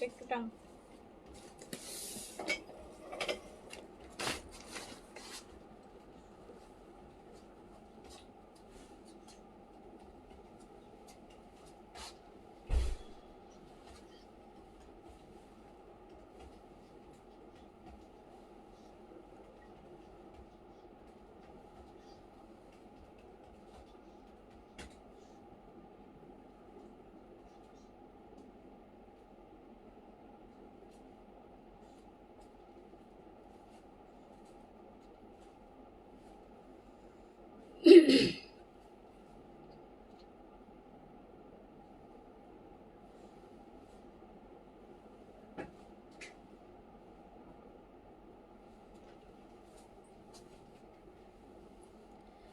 একটু টান।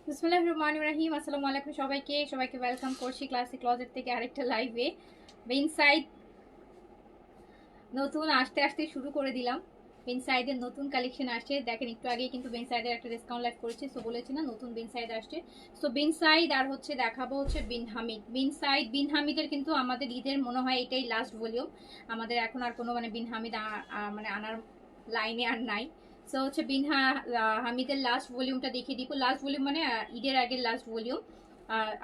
বিসমিল্লাহির রহমানির রহিম। আসসালামু আলাইকুম সবাইকে ওয়েলকাম করছি ক্লাসিক ক্লজেট থেকে আরেকটা লাইভে। ইনসাইড নতুন আসতে শুরু করে দিলাম। বেনসাইডের নতুন কালেকশন আসছে, দেখেন একটু আগেই কিন্তু বেনসাইডের একটা ডিসকাউন্ট লাইভ করেছি, সো বলেছি না নতুন বেনসাইড আসছে। সো বেনসাইড আর হচ্ছে দেখাবো হচ্ছে বিনহামিদ। বিনহামিদের কিন্তু আমাদের ঈদের মনে হয় এটাই লাস্ট ভলিউম, আমাদের এখন আর কোনো মানে বিনহামিদ মানে আনার লাইনে আর নাই। সো হচ্ছে হামিদের লাস্ট ভলিউমটা দেখিয়ে দিব। লাস্ট ভলিউম মানে ঈদের আগের লাস্ট ভলিউম।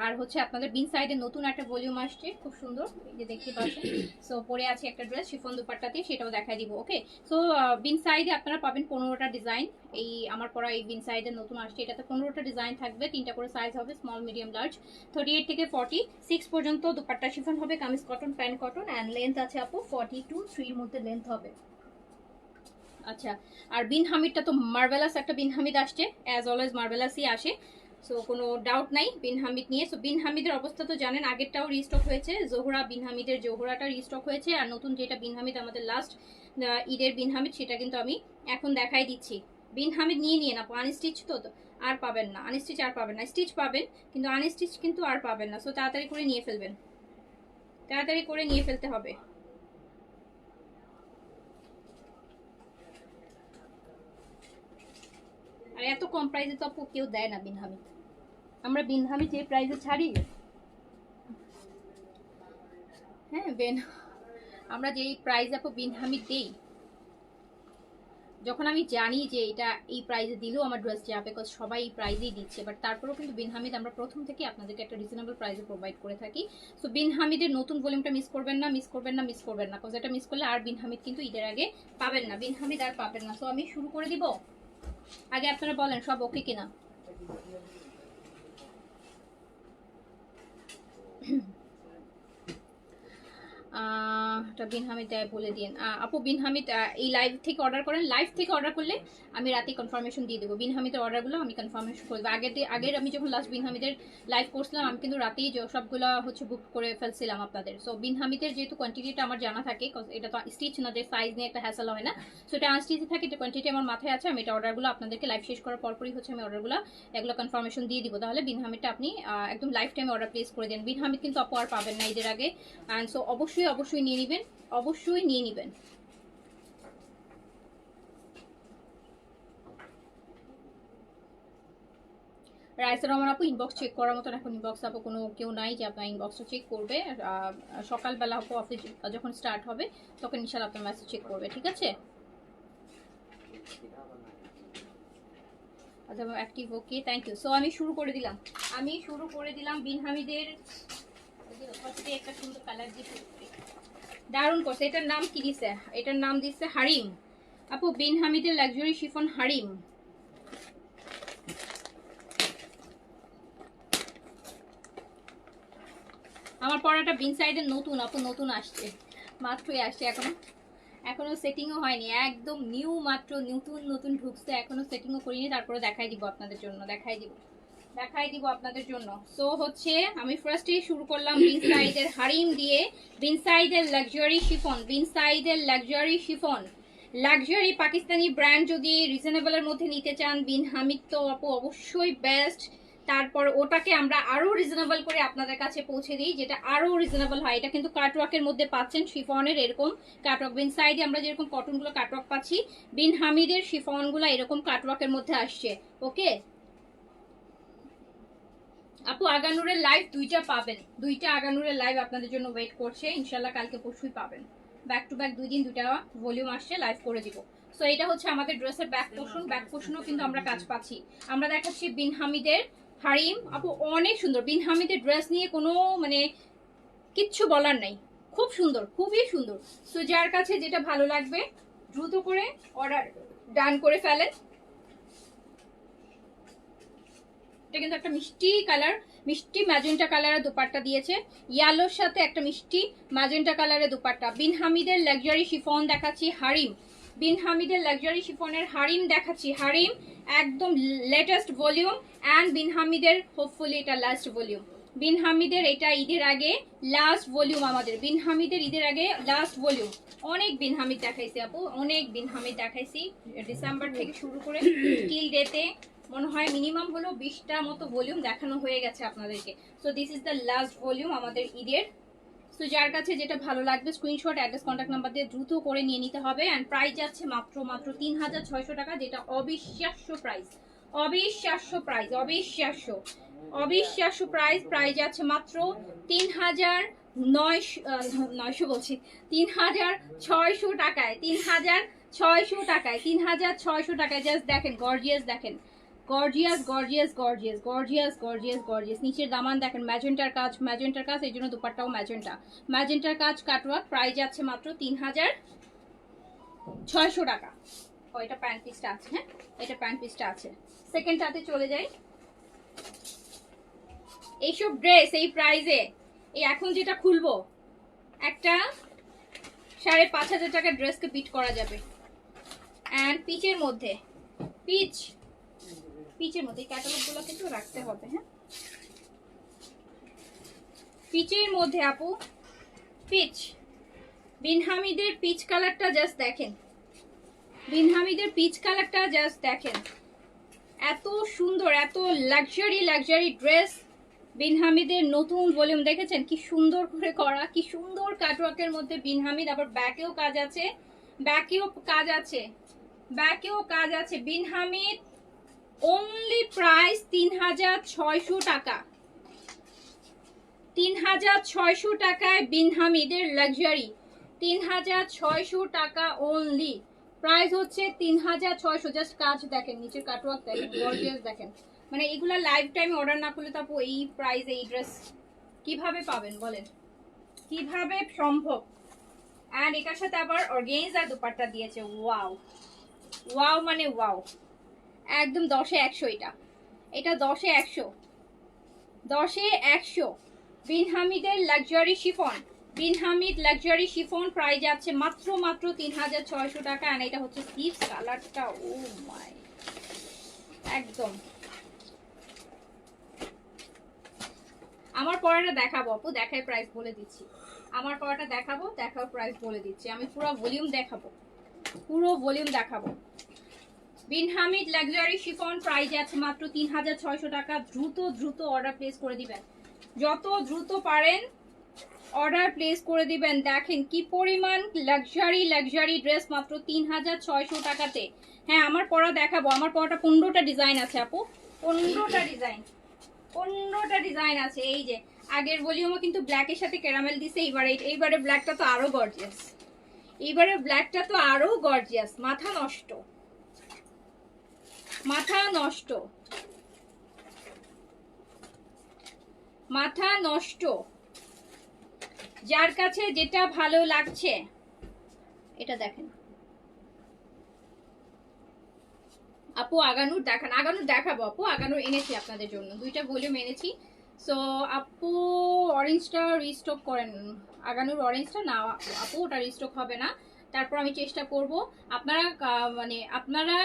আর হচ্ছে আপনাদের বিন সাইডের নতুন একটা ভলিউম আসছে, খুব সুন্দর, এই যে দেখতে পাচ্ছেন। সো পরে আছে একটা ড্রেস শিফন দুপাট্টাতে, সেটাও দেখাই দিব। ওকে, সো বিন সাইডে আপনারা পাবেন 15টা ডিজাইন। এই আমার পরা এই বিন সাইডের নতুন আসছে, এটাতে 15টা ডিজাইন থাকবে, 3টা করে সাইজ হবে, স্মল মিডিয়াম লার্জ। 38 থেকে 46 পর্যন্ত দুপাট্টা শিফন হবে, kameez cotton, pant cotton, and length আছে আপু 42-3 মধ্যে লেন্থ হবে। আচ্ছা, আর বিন হামিদটা তো মার্ভেলাস একটা বিন হামিদ আসছে, অ্যাজ অলওয়েজ মার্ভেলাসই আসে, সো কোনো ডাউট নাই বিন হামিদ নিয়ে। সো বিন হামিদের অবস্থা তো জানেন, আগেরটাও রিস্টক হয়েছে, জোহরা বিন হামিদের জোহরাটা রিস্টক হয়েছে, আর নতুন যেটা বিন হামিদ আমাদের লাস্ট ঈদের বিন হামিদ, সেটা কিন্তু আমি এখন দেখাই দিচ্ছি। বিন হামিদ নিয়ে না, আনস্টিচ তো আর পাবেন না, আনস্টিচ আর পাবেন না, স্টিচ পাবেন কিন্তু আনস্টিচ কিন্তু আর পাবেন না। সো তাড়াতাড়ি করে নিয়ে ফেলবেন, তাড়াতাড়ি করে নিয়ে ফেলতে হবে। আর এত কম প্রাইসে তো আপু কেউ দেয় না বিন হামিদ, আমরা বিন হামিদ যে প্রাইসে ছাড়ি, হ্যাঁ আমরা যেই প্রাইস আপু বিন হামিদ দেই, যখন আমি জানি যে এটা এই প্রাইসে দিলেও আমার ড্রেস যাবে, বিকজ সবাই এই প্রাইসেই দিচ্ছে, বাট তারপরেও কিন্তু বিন হামিদ আমরা প্রথম থেকে আপনাদেরকে একটা রিজনেবল প্রাইসে প্রোভাইড করে থাকি। সো বিন হামিদের নতুন ভলিউমটা মিস করবেন না, বিকজ এটা মিস করলে আর বিন হামিদ কিন্তু ঈদের আগে পাবেন না, বিন হামিদ আর পাবেন না। সো আমি শুরু করে দিব, আগে আপনারা বলেন সব ওকে কিনা। বিন হামিদ বলে দিন আপু। বিন হামিদ এই লাইভ থেকে অর্ডার করেন, লাইভ থেকে অর্ডার করলে আমি রাতে কনফার্মেশন দিয়ে দেবো। বিন হামিদের অর্ডারগুলো আমি কনফার্মেশন করে দেবো। আগের আমি যখন লাস্ট বিন হামিদের লাইভ করছিলাম, আমি কিন্তু রাতেই সবগুলো হচ্ছে বুক করে ফেলছিলাম আপনাদের। সো বিন হামিদের যেহেতু কোয়ান্টিটিটা আমার জানা থাকে, এটা তো স্টিচ না, যে সাইজ নিয়ে একটা হ্যাসেল হয় না, সো এটা আনস্টিচে থাকে, এটা কোয়ান্টিটি আমার মাথায় আছে। আমি এটা অর্ডারগুলো আপনাদেরকে লাইভ শেষ করার পরপরই হচ্ছে আমি অর্ডারগুলো এগুলো কনফার্মেশন দিয়ে দিব। তাহলে বিন হামিদটা আপনি একদম লাইফ টাইমে অর্ডার প্লেস করে দেন। বিন হামিদ কিন্তু আপু আর পাবেন না ঈদের আগে, অ্যান্ড সো অবশ্যই নিয়ে নেবেন, অবশ্যই নিয়ে নেবেন। রাইসা রহমান আপু, ইনবক্স চেক করার মতন এখন ইনবক্স আপু কোনো কেউ নাই যে আপনার ইনবক্সটা চেক করবে। সকালবেলা আপু অফিস যখন স্টার্ট হবে তখন ইনশাল্লাহ আপনার মেসেজ চেক করবে, ঠিক আছে? আচ্ছা active, okay, thank you. So আমি শুরু করে দিলাম বিন হামিদের একটা সুন্দর কালার দিয়ে দারুণ করছে। এটার নাম কি দিছে? এটার নাম দিচ্ছে হারিম আপু, বিন হামিদের লাক্সারি শিফন হারিম। আমার পড়াটা বিন সাইডের নতুন আপু, নতুন আসছে, মাত্রই আসছে, এখনো সেটিংও হয়নি, একদম নিউ, মাত্র নতুন ঢুকছে, এখনো সেটিংও করিনি। তারপরে দেখাই দিব আপনাদের জন্য, আপনাদের জন্য। সো হচ্ছে আমি ফার্স্টেই শুরু করলাম বিন সাইডের হারিম দিয়ে, বিন সাইডের luxury chiffon, luxury Pakistani brand. যদি রিজনেবলের মধ্যে নিতে চান বিন হামিদ তো আপু অবশ্যই বেস্ট। তারপর ওটাকে আমরা আরো রিজনেবল করে আপনাদের কাছে পৌঁছে দিই, যেটা আরো রিজনেবল হয়। এটা কিন্তু কাটওয়ার্কের মধ্যে পাচ্ছেন, শিফনের এরকম কাটওয়ার্ক। বিন সাইডে আমরা যেরকম কটনগুলো কাটওয়ার্ক পাচ্ছি, বিন হামিদের শিফনগুলো এরকম কাটওয়ার্কের মধ্যে আসছে। ওকে, আপু আগানুরের লাইভ দুইটা পাবেন, দুইটা আগানুরের লাইভ আপনাদের জন্য ওয়েট করছে, ইনশাল্লাহ কালকে পরশুই পাবেন। ব্যাক টু ব্যাক 2 দিন 2টা ভলিউম আসছে, লাইভ করে দিব। সো এটা হচ্ছে আমাদের ড্রেসের ব্যাক পোর্শন, ব্যাক পোর্শনও কিন্তু আমরা কাজ পাচ্ছি। আমরা দেখাচ্ছি বিন হামিদের হারিম। আপু অনেক সুন্দর, বিন হামিদের ড্রেস নিয়ে কোনো মানে কিচ্ছু বলার নাই, খুব সুন্দর, খুবই সুন্দর। সো যার কাছে যেটা ভালো লাগবে দ্রুত করে অর্ডার ডান করে ফেলেন। এটা কিন্তু একটা মিষ্টি কালার, মিষ্টি ম্যাজেন্টা কালারের দোপাট্টা দিয়েছে, ইয়েলোর সাথে একটা মিষ্টি ম্যাজেন্টা কালারের দোপাট্টা। বিন হামিদের লাক্সারি শিফন দেখাচ্ছি হারিম, বিন হামিদের লাক্সারি শিফনের হারিম দেখাচ্ছি, হারিম একদম লেটেস্ট ভলিউম অ্যান্ড বিন হামিদের হোপফুলি এটা লাস্ট ভলিউম। বিন হামিদের এটা ঈদের আগে লাস্ট ভলিউম, আমাদের বিন হামিদের ঈদের আগে লাস্ট ভলিউম। অনেক বিন হামিদ দেখাইছি আপু, অনেক বিন হামিদ দেখাইছি ডিসেম্বর থেকে শুরু করে টিল ডেতে মনে হয় মিনিমাম হলো 20টা মতো ভলিউম দেখানো হয়ে গেছে আপনাদেরকে। So this is the last volume আমাদের ঈদের। সো যার কাছে যেটা ভালো লাগবে স্ক্রিনশট, অ্যাড্রেস, কন্ট্যাক্ট নাম্বার দিয়ে দ্রুত করে নিয়ে নিতে হবে। অ্যান্ড প্রাইস যাচ্ছে মাত্র 3600 টাকা, যেটা অবিশ্বাস্য প্রাইস, অবিশ্বাস্য প্রাইস, অবিশ্বাস্য অবিশ্বাস্য প্রাইস। প্রাইস যাচ্ছে মাত্র 3900 বলছি 3600 টাকায়, 3600 টাকায়, 3600 টাকায়। জাস্ট দেখেন গর্জিয়াস, দেখেন gorgeous gorgeous gorgeous gorgeous gorgeous gorgeous. নিচের দামান দেখেন ম্যাজেন্টার কাজ, ম্যাজেন্টার কাজ, এই জন্য দুপাট্টাও ম্যাজেন্টা, ম্যাজেন্টার কাজ কাটওয়ার্ক। প্রাইস যাচ্ছে মাত্র 3600 টাকা। ও এটা প্যান্ট পিসটা আছে, হ্যাঁ এটা প্যান্ট পিসটা আছে। সেকেন্ডটাতে চলে যাই। এইসব ড্রেস এই প্রাইজে, এই এখন যেটা খুলবো একটা 5500 টাকার ড্রেসকে বিট করা যাবে। অ্যান্ড পিচের মধ্যে, পিচ পিচের মধ্যে ক্যাটালগুলো কিন্তু রাখতে হবে, হ্যাঁ পিচের মধ্যে আপু, পিচ বিন হামিদের পিচ কালারটা জাস্ট দেখেন, বিন হামিদের পিচ কালারটা জাস্ট দেখেন, এত সুন্দর, এত লাক্সারি লাক্সারি ড্রেস। বিন হামিদের নতুন ভলিউম দেখেছেন কি সুন্দর করে করা, কি সুন্দর কাটওয়ার্কের মধ্যে বিন হামিদ। আবার ব্যাকেও কাজ আছে, ব্যাকেও কাজ আছে, ব্যাকেও কাজ আছে। বিন হামিদ অনলি প্রাইস 3600 টাকা, 3600 টাকায় বিন হামিদের লাক্সারি, 3600 টাকা অনলি। প্রাইস হচ্ছে 3600। জাস্ট কাজ দেখেন, নিচের কাটওয়ার্ক দেখেন, গর্জিয়াস দেখেন। মানে এগুলা লাইফ টাইমে অর্ডার না করলে তো আপু এই প্রাইস এই ড্রেস কিভাবে পাবেন বলেন, কিভাবে সম্ভব। অ্যান্ড এটার সাথে আবার অর্গানজা দুপাট্টা দিয়েছে, ওয়াও ওয়াও মানে ওয়াও, একদম 10-এ 100। এটা এটা 10-এ 100, 10-এ 100। বিন হামিদের লাক্সারি শিফন, বিন হামিদ লাক্সারি শিফন প্রাইস যাচ্ছে মাত্র মাত্র 3600 টাকা। আর এটা হচ্ছে স্লিভস কালারটা, ও মাই একদম। আমার পরাটা দেখাবো আপু, দেখায় প্রাইস বলে দিচ্ছি। আমার পরাটা দেখাবো, দেখাও প্রাইস বলে দিচ্ছি। আমি পুরো ভলিউম দেখাবো, পুরো ভলিউম দেখাবো। বিন হামিদ লাক্সারি শিফন প্রাইস আছে মাত্র 3600 টাকা। দ্রুত দ্রুত অর্ডার প্লেস করে দিবেন, যত দ্রুত পারেন অর্ডার প্লেস করে দিবেন। দেখেন কি পরিমাণ লাক্সারি লাক্সারি ড্রেস মাত্র 3600 টাকাতে। হ্যাঁ আমার পরা দেখাবো, আমার পরাটা 15টা ডিজাইন আছে আপু, 15টা ডিজাইন, 15টা ডিজাইন আছে। এই যে আগের ভলিউমও কিন্তু ব্ল্যাকের সাথে ক্যারামেল দিছে, এইবারে ব্ল্যাকটা তো আরো গর্জিয়াস, এইবারে ব্ল্যাকটা তো আরো গর্জিয়াস। মাথা নষ্ট, মাথা নষ্ট, মাথা নষ্ট। যার কাছে যেটা ভালো লাগছে এটা দেখেন আপু। আগানুর দেখান, আগানুর দেখাবো আপু, আগানুর এনেছি আপনাদের জন্য, 2টা ভলিউম এনেছি। সো আপু অরেঞ্জটা রিস্টক করেন, আগানুর অরেঞ্জটা না আপু, ওটা রিস্টক হবে না। তারপর আমি চেষ্টা করব। আপনারা মানে আপনারা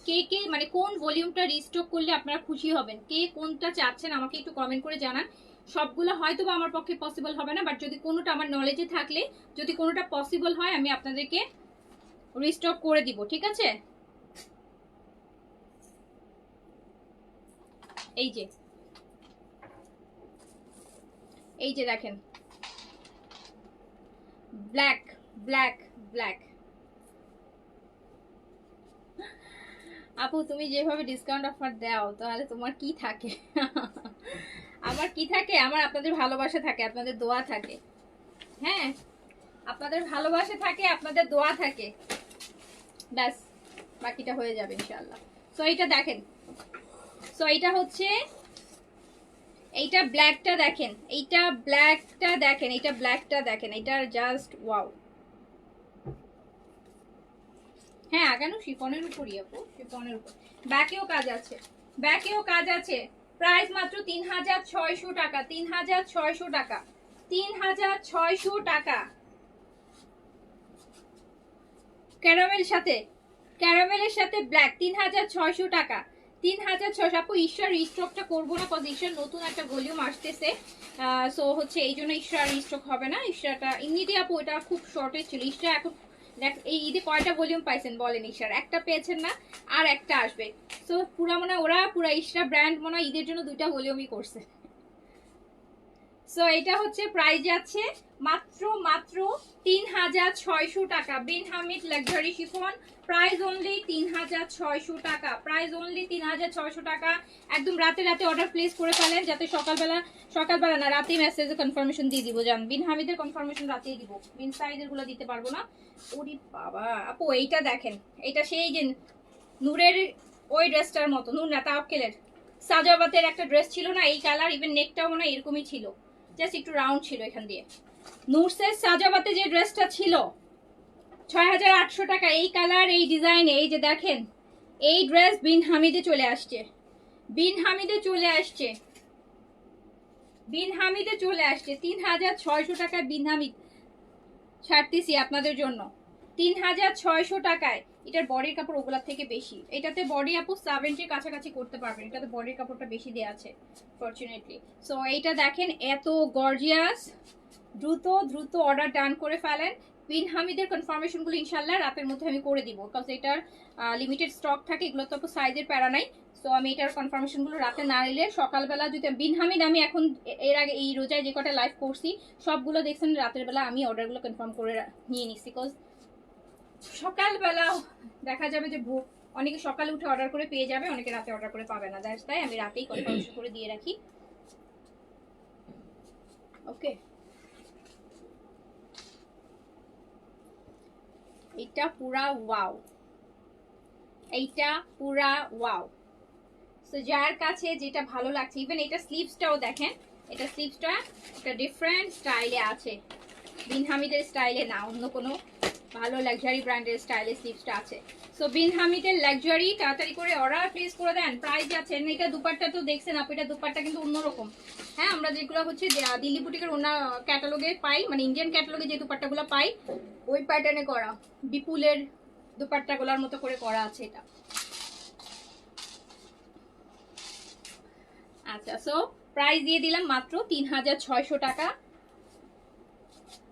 কে কে মানে কোন ভলিউমটা রিস্টক করলে আপনারা খুশি হবেন, কে কোনটা চাচ্ছেন আমাকে একটু কমেন্ট করে জানান। সবগুলো হয়তো বা আমার পক্ষে পসিবল হবে না, বাট যদি কোনোটা আমার নলেজে থাকলে, যদি কোনোটা পসিবল হয় আমি আপনাদেরকে রিস্টক করে দিব, ঠিক আছে। এই যে এই যে দেখেন ব্ল্যাক ব্ল্যাক ব্ল্যাক। আপু তুমি যেভাবে ডিসকাউন্ট অফার দাও তাহলে তোমার কি থাকে? আমার কি থাকে? আমার আপনাদের ভালোবাসা থাকে, আপনাদের দোয়া থাকে। হ্যাঁ, আপনাদের ভালোবাসা থাকে, আপনাদের দোয়া থাকে, ব্যাস বাকিটা হয়ে যাবে ইনশাআল্লাহ। সো এইটা দেখেন, সো এইটা হচ্ছে, এইটা ব্ল্যাকটা দেখেন, এইটা ব্ল্যাকটা দেখেন, এইটা ব্ল্যাকটা দেখেন, এটা জাস্ট ওয়াও। হ্যাঁ আগানো শিফনের উপরই আপু, শিফনের উপর। ব্যাকেও কাজ আছে, ব্যাকেও কাজ আছে। প্রাইস মাত্র 3600 টাকা, 3600 টাকা, 3600 টাকা। ক্যারামেল সাথে, ক্যারামেলের সাথে ব্ল্যাক 3600 টাকা, 3600। আপু ঈশ্বর রিস্টকটা করবো না, কজ ঈশ্বর নতুন একটা ভলিউম আসতেছে, সো হচ্ছে এই জন্য ঈশ্বর রিস্টক হবে না। ঈশ্বরটা এমনিতে আপু এটা খুব শর্টেজ ছিল। ঈশ্বর এখন দেখ এই ঈদে কয়টা ভলিউম পাইছেন বলেন? ঈশ্বর একটা পেয়েছেন না, আর একটা আসবে। সো পুরা মনে হয় ওরা পুরা ঈশ্বর ব্র্যান্ড মনে হয় ঈদের জন্য 2টা ভলিউমই করছে। সো এটা হচ্ছে প্রাইস যাচ্ছে মাত্র মাত্র 3600 টাকা। Bin Hamid luxury chiffon, price only 3600 টাকা, প্রাইস অনলি 3600 টাকা। একদম রাতে রাতে অর্ডার প্লেস করে ফেলেন, যাতে সকালবেলা, সকালবেলা না রাতেই মেসেজে কনফার্মেশন দিয়ে দিব। জান বিন হামিদের কনফার্মেশন রাতেই দিব, বিন সাইজের গুলো দিতে পারবো না। ওরে বাবা আপু এইটা দেখেন, এটা সেই যে নূরের ওই ড্রেসটার মতো, নূর না তাওয়াক্কেলের সাজাবাতের একটা ড্রেস ছিল না এই কালার, ইভেন নেকটাও মনে হয় এরকমই ছিল, জাস্ট একটু রাউন্ড ছিল এখান দিয়ে। নুরসের সাজাবাতে যে ড্রেসটা ছিল 6800 টাকা, এই কালার এই ডিজাইনে, এই যে দেখেন এই ড্রেস বিন হামিদে চলে আসছে, বিন হামিদে চলে আসছে, বিন হামিদে চলে আসছে। 3600 টাকায় বিন হামিদ ছাড়তেছি আপনাদের জন্য, 3600 টাকায়। এটার বডির কাপড় ওগুলার থেকে বেশি, এটাতে বডি আপু 70 কাছাকাছি করতে পারবেন, এটাতে বডির কাপড়টা বেশি দেওয়া আছে ফরচুনেটলি। সো এইটা দেখেন এত গর্জিয়াস, দ্রুত দ্রুত অর্ডার ডান করে ফেলেন। বিন হামিদের কনফার্মেশনগুলো ইনশাল্লাহ রাতের মধ্যে আমি করে দিব, বিকজ এটার লিমিটেড স্টক থাকে, এগুলো তো সাইজের প্যারা নাই। সো আমি এটার কনফার্মেশনগুলো রাতে না নিলে সকালবেলা যদি বিন হামিদ, আমি এখন এর আগে এই রোজায় যে কটা লাইভ করছি সবগুলো দেখছেন রাতের বেলা আমি অর্ডারগুলো কনফার্ম করে নিয়ে নিচ্ছি, বিকজ সকালবেলা দেখা যাবে যে অনেকে সকালে উঠে অর্ডার করে পেয়ে যাবে, অনেকে রাতে অর্ডার করে পাবে না, দ্যাটস তাই আমি রাতেই কনফার্মেশন করে দিয়ে রাখি। ওকে, এটা পুরা ওয়াও, এইটা পুরা ওয়াও। সো যার কাছে যেটা ভালো লাগছে, ইভেন এটা স্লিভসটাও দেখেন, এটা স্লিভসটা একটা ডিফারেন্ট স্টাইলে আছে, বিন হামিদের স্টাইলে না, অন্য কোনো ভালো লাক্সারি ব্র্যান্ডের স্টাইলে স্লিভসটা আছে। সো বিন হামিদের লাক্সারি তাড়াতাড়ি করে অর্ডার প্লেস করে দেন। প্রাইস আছে, এটা দুপাট্টা তো দেখছেন আপু, এটা দুপাট্টা কিন্তু অন্যরকম। হ্যাঁ আমরা যেগুলো হচ্ছে দিল্লি বুটিকের অন্য ক্যাটালগে পাই, মানে ইন্ডিয়ান ক্যাটালগে যে দুপাট্টাগুলো পাই ওই প্যাটার্নে করা, বিপুলের দুপাট্টাগুলোর মতো করে করা আছে এটা। আচ্ছা, সো প্রাইস দিয়ে দিলাম মাত্র 3600 টাকা।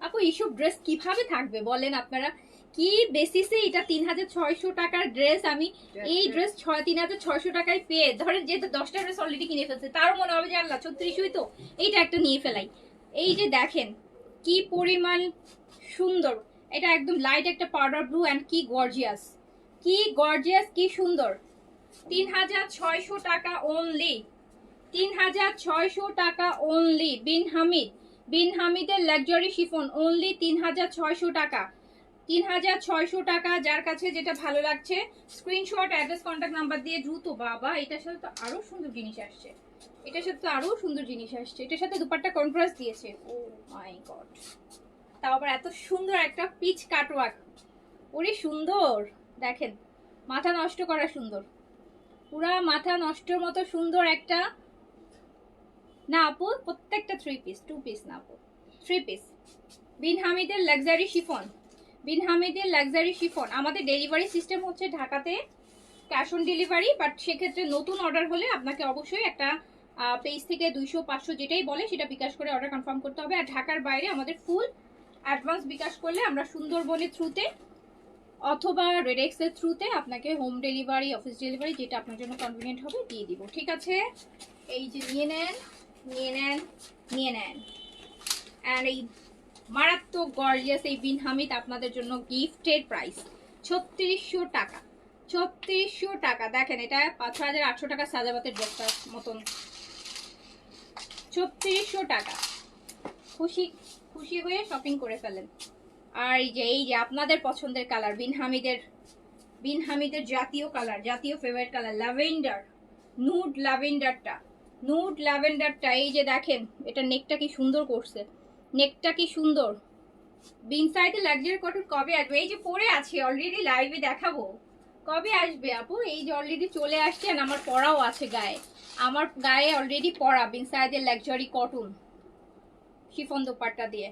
আপু এইসব ড্রেস কিভাবে থাকবে বলেন আপনারা? কি বেসিসে এটা 3600 টাকার ড্রেস, আমি এই ড্রেস 3600 টাকায় পেয়ে, ধরেন যেহেতু 10টা ড্রেস অলরেডি কিনে ফেলছে, তারও মনে হবে যে আল্লাহ 3600ই তো, এইটা একটা নিয়ে ফেলাই। এই যে দেখেন কি পরিমাণ সুন্দর, এটা একদম লাইট একটা পাউডার ব্লু, অ্যান্ড কি গর্জিয়াস, কি গর্জিয়াস, কি সুন্দর। 3600 টাকা অনলি, 3600 টাকা অনলি। বিন হামিদ, বিন হামিদের লাক্সারি শিফন অনলি 3600 টাকা, 3600 টাকা। যার কাছে যেটা ভালো লাগছে স্ক্রিনশট, অ্যাড্রেস, কন্ট্যাক্ট নাম্বার দিয়ে দ্রুত। বাবা এটার সাথে তো আরো সুন্দর জিনিস আসছে, এটার সাথে তো আরো সুন্দর জিনিস আসছে, এটার সাথে দুপাট্টা কন্ট্রাস্ট দিয়েছে। ও মাই গড, তাও আবার এত সুন্দর একটা পিচ কাটওয়ার্ক, ওরে সুন্দর দেখেন, মাথা নষ্ট করা সুন্দর, পুরা মাথা নষ্টর মতো সুন্দর একটা। না আপু প্রত্যেকটা 3 পিস, 2 পিস না আপু, 3 পিস। বিন হামিদের লাক্সারি শিফন, বিন হামিদের লাক্সারি শিফন। আমাদের ডেলিভারি সিস্টেম হচ্ছে ঢাকাতে ক্যাশ অন ডেলিভারি, বাট সেক্ষেত্রে নতুন অর্ডার হলে আপনাকে অবশ্যই একটা পেজ থেকে 200-500 যেটাই বলে সেটা বিকাশ করে অর্ডার কনফার্ম করতে হবে। আর ঢাকার বাইরে আমাদের ফুল অ্যাডভান্স বিকাশ করলে আমরা সুন্দরবনের থ্রুতে অথবা রেডেক্সের থ্রুতে আপনাকে হোম ডেলিভারি, অফিস ডেলিভারি, যেটা আপনার জন্য কনভিনিয়েন্ট হবে দিয়ে দিব। ঠিক আছে, এই যে নিয়ে নেন, নিয়ে নেন, নিয়ে নেন। অ্যান্ড এই মারাত্মক গর্জিয়াস এই বিন হামিদ আপনাদের জন্য গিফটের প্রাইস 3600 টাকা, 3600 টাকা। দেখেন এটা 5800 টাকা সাজাবাতের ড্রেসটা মতন। 3600 টাকা। খুশি খুশি হয়ে শপিং করে ফেলেন। আর এই যে আপনাদের পছন্দের কালার, বিন হামিদের জাতীয় কালার, জাতীয় ফেভারিট কালার ল্যাভেন্ডার, নুড ল্যাভেন্ডারটা এই যে দেখেন, এটা নেকটা কি সুন্দর করছে, নেকটা কি সুন্দর। বিন সাইডে লাক্সারি কটন কবে আসবে? এই যে পরে আছে অলরেডি, লাইভে দেখাবো। কবে আসবে আপু? এই যে অলরেডি চলে আসছেন, আমার পরাও আছে গায়ে, আমার গায়ে অলরেডি পরা বিন সাইডের লাক্সারি কটন শিফন দোপাট্টা দিয়ে।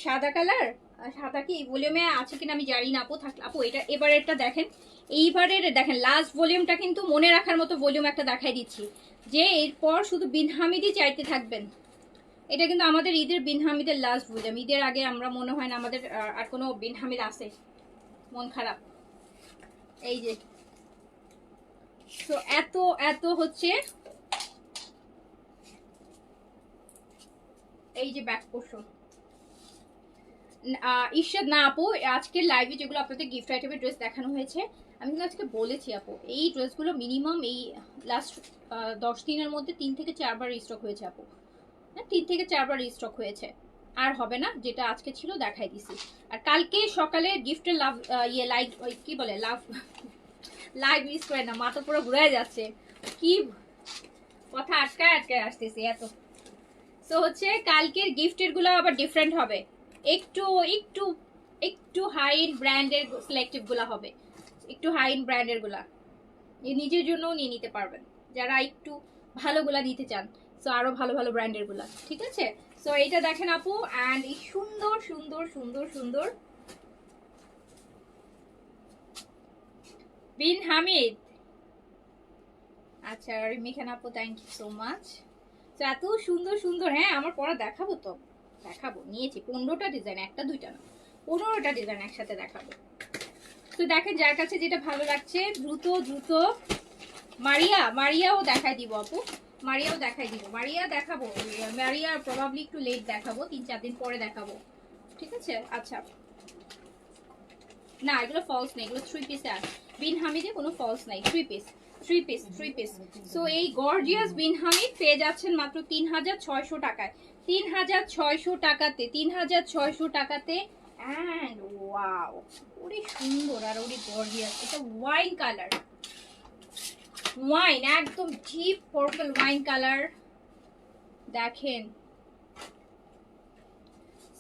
সাদা কালার, সাদা কি ভলিউমে আছে কিনা আমি জানি না আপু, থাকলে আপু এটা এবারেরটা দেখেন, এইবারের দেখেন লাস্ট ভলিউমটা কিন্তু মনে রাখার মতো ভলিউম একটা দেখাই দিচ্ছি, যে এরপর শুধু বিন হামিদই চাইতে থাকবেন। এটা কিন্তু আমাদের ঈদের বিন হামিদের লাস্ট ভলিউম। ঈদের আগে আমরা মনে হয় না আমাদের আর কোনো বিন হামিদ আছে, মন খারাপ। এই যে তো এত এত হচ্ছে, এই যে ব্যাক পোর্শন। ঈর্ষাদ না আপু, আজকে লাইভে যেগুলো আপনাদের গিফট আইটেমের ড্রেস দেখানো হয়েছে, আমি কিন্তু আজকে বলেছি আপু, এই ড্রেসগুলো মিনিমাম এই লাস্ট 10 দিনের মধ্যে 3 থেকে 4 বার রিস্টক হয়েছে আপু, হ্যাঁ 3 থেকে 4 বার রিস্টক হয়েছে, আর হবে না। যেটা আজকে ছিল দেখাই দিছি। আর কালকে সকালে গিফটের লাভ ইয়ে লাইক কি বলে লাভ লাইভ মিস করে না, মাথা পুরো ঘুরে যাচ্ছে, কি কথা আটকায় আটকায় আসতেছি এত। সো হচ্ছে কালকের গিফটের গুলো আবার ডিফারেন্ট হবে, একটু একটু একটু হাই এন্ড ব্র্যান্ডের সিলেক্টিভ গুলা হবে, একটু হাই এন্ড ব্র্যান্ডের গুলা নিজের জন্য নিয়ে নিতে পারবেন যারা একটু ভালোগুলা নিতে চান। সো আরো ভালো ভালো ব্র্যান্ডের গুলা, ঠিক আছে। সো এইটা দেখেন আপু, এন্ড এই সুন্দর সুন্দর সুন্দর সুন্দর বিন হামিদ। আচ্ছা রিমিখান আপু, থ্যাংক ইউ সো মাচ। তো এত সুন্দর সুন্দর, হ্যাঁ আমার পরা দেখাবো তো, দেখাবো, নিয়েছি 15টা ডিজাইন, একটা দুইটা না 15টা ডিজাইন একসাথে দেখাবো। তো দেখেন যার কাছে যেটা ভালো লাগছে দ্রুত দ্রুত, মারিয়াও দেখাই দিব আপু, মারিয়াও দেখাই দিব, মারিয়া দেখাবো, মারিয়া প্রবাবলি একটু লেট দেখাবো, 3-4 দিন পরে দেখাবো, ঠিক আছে। আচ্ছা না এগুলো ফলস নেই, এগুলো 3 পিসে আছে, বিন হামিদে কোনো ফলস নাই, 3 পিস 3 পিস। সো এই গর্জিয়াস বিন হামিদ পেয়ে যাচ্ছেন মাত্র 3600 টাকায়, 3600 টাকাতে, 3600 টাকাতে। এন্ড ওয়াও, ওরে সুন্দর আর ওরে গর্জিয়াস, এটা ওয়াইন কালার, ওয়াইন একদম ডিপ পার্পল ওয়াইন কালার দেখেন।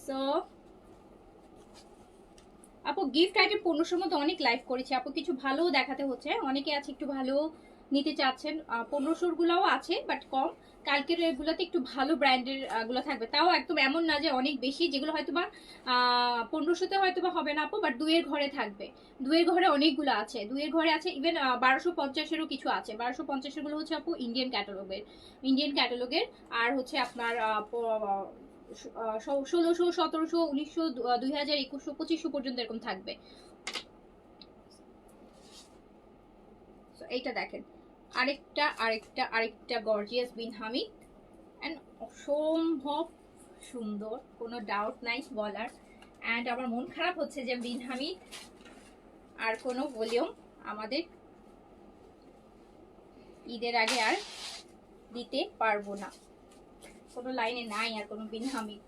সো আপু গিফট আইটেম 1500 মতো অনেক লাইভ করেছে আপু, কিছু ভালো দেখাতে হচ্ছে, অনেকে আছে একটু ভালো নিতে চাচ্ছেন, 1500 গুলাও আছে বাট কম, কালকের এগুলোতে একটু ভালো ব্র্যান্ডের গুলো থাকবে, তাও একদম এমন না যে অনেক বেশি, যেগুলো হয়তো বা 1500তে হয়তো বা হবে না আপু, বাট দুইয়ের ঘরে থাকবে, দুইয়ের ঘরে অনেকগুলো আছে, দুইয়ের ঘরে আছে, ইভেন 1250-এরও কিছু আছে, 1250-এর গুলো হচ্ছে আপু ইন্ডিয়ান ক্যাটালগের, আর হচ্ছে আপনার 1600, 1700, 1900, 2000, 2100, 2500 পর্যন্ত এরকম থাকবে। এইটা দেখেন আরেকটা আরেকটা আরেকটা গর্জিয়াস বিন হামিদ, এন্ড অসম্ভব সুন্দর, কোনো ডাউট নাই বলার। এন্ড আমার মন খারাপ হচ্ছে যে বিন হামিদ আর কোনো ভলিউম আমাদের ঈদের আগে আর দিতে পারবো না, কোনো লাইনে নাই আর কোনো বিন হামিদ।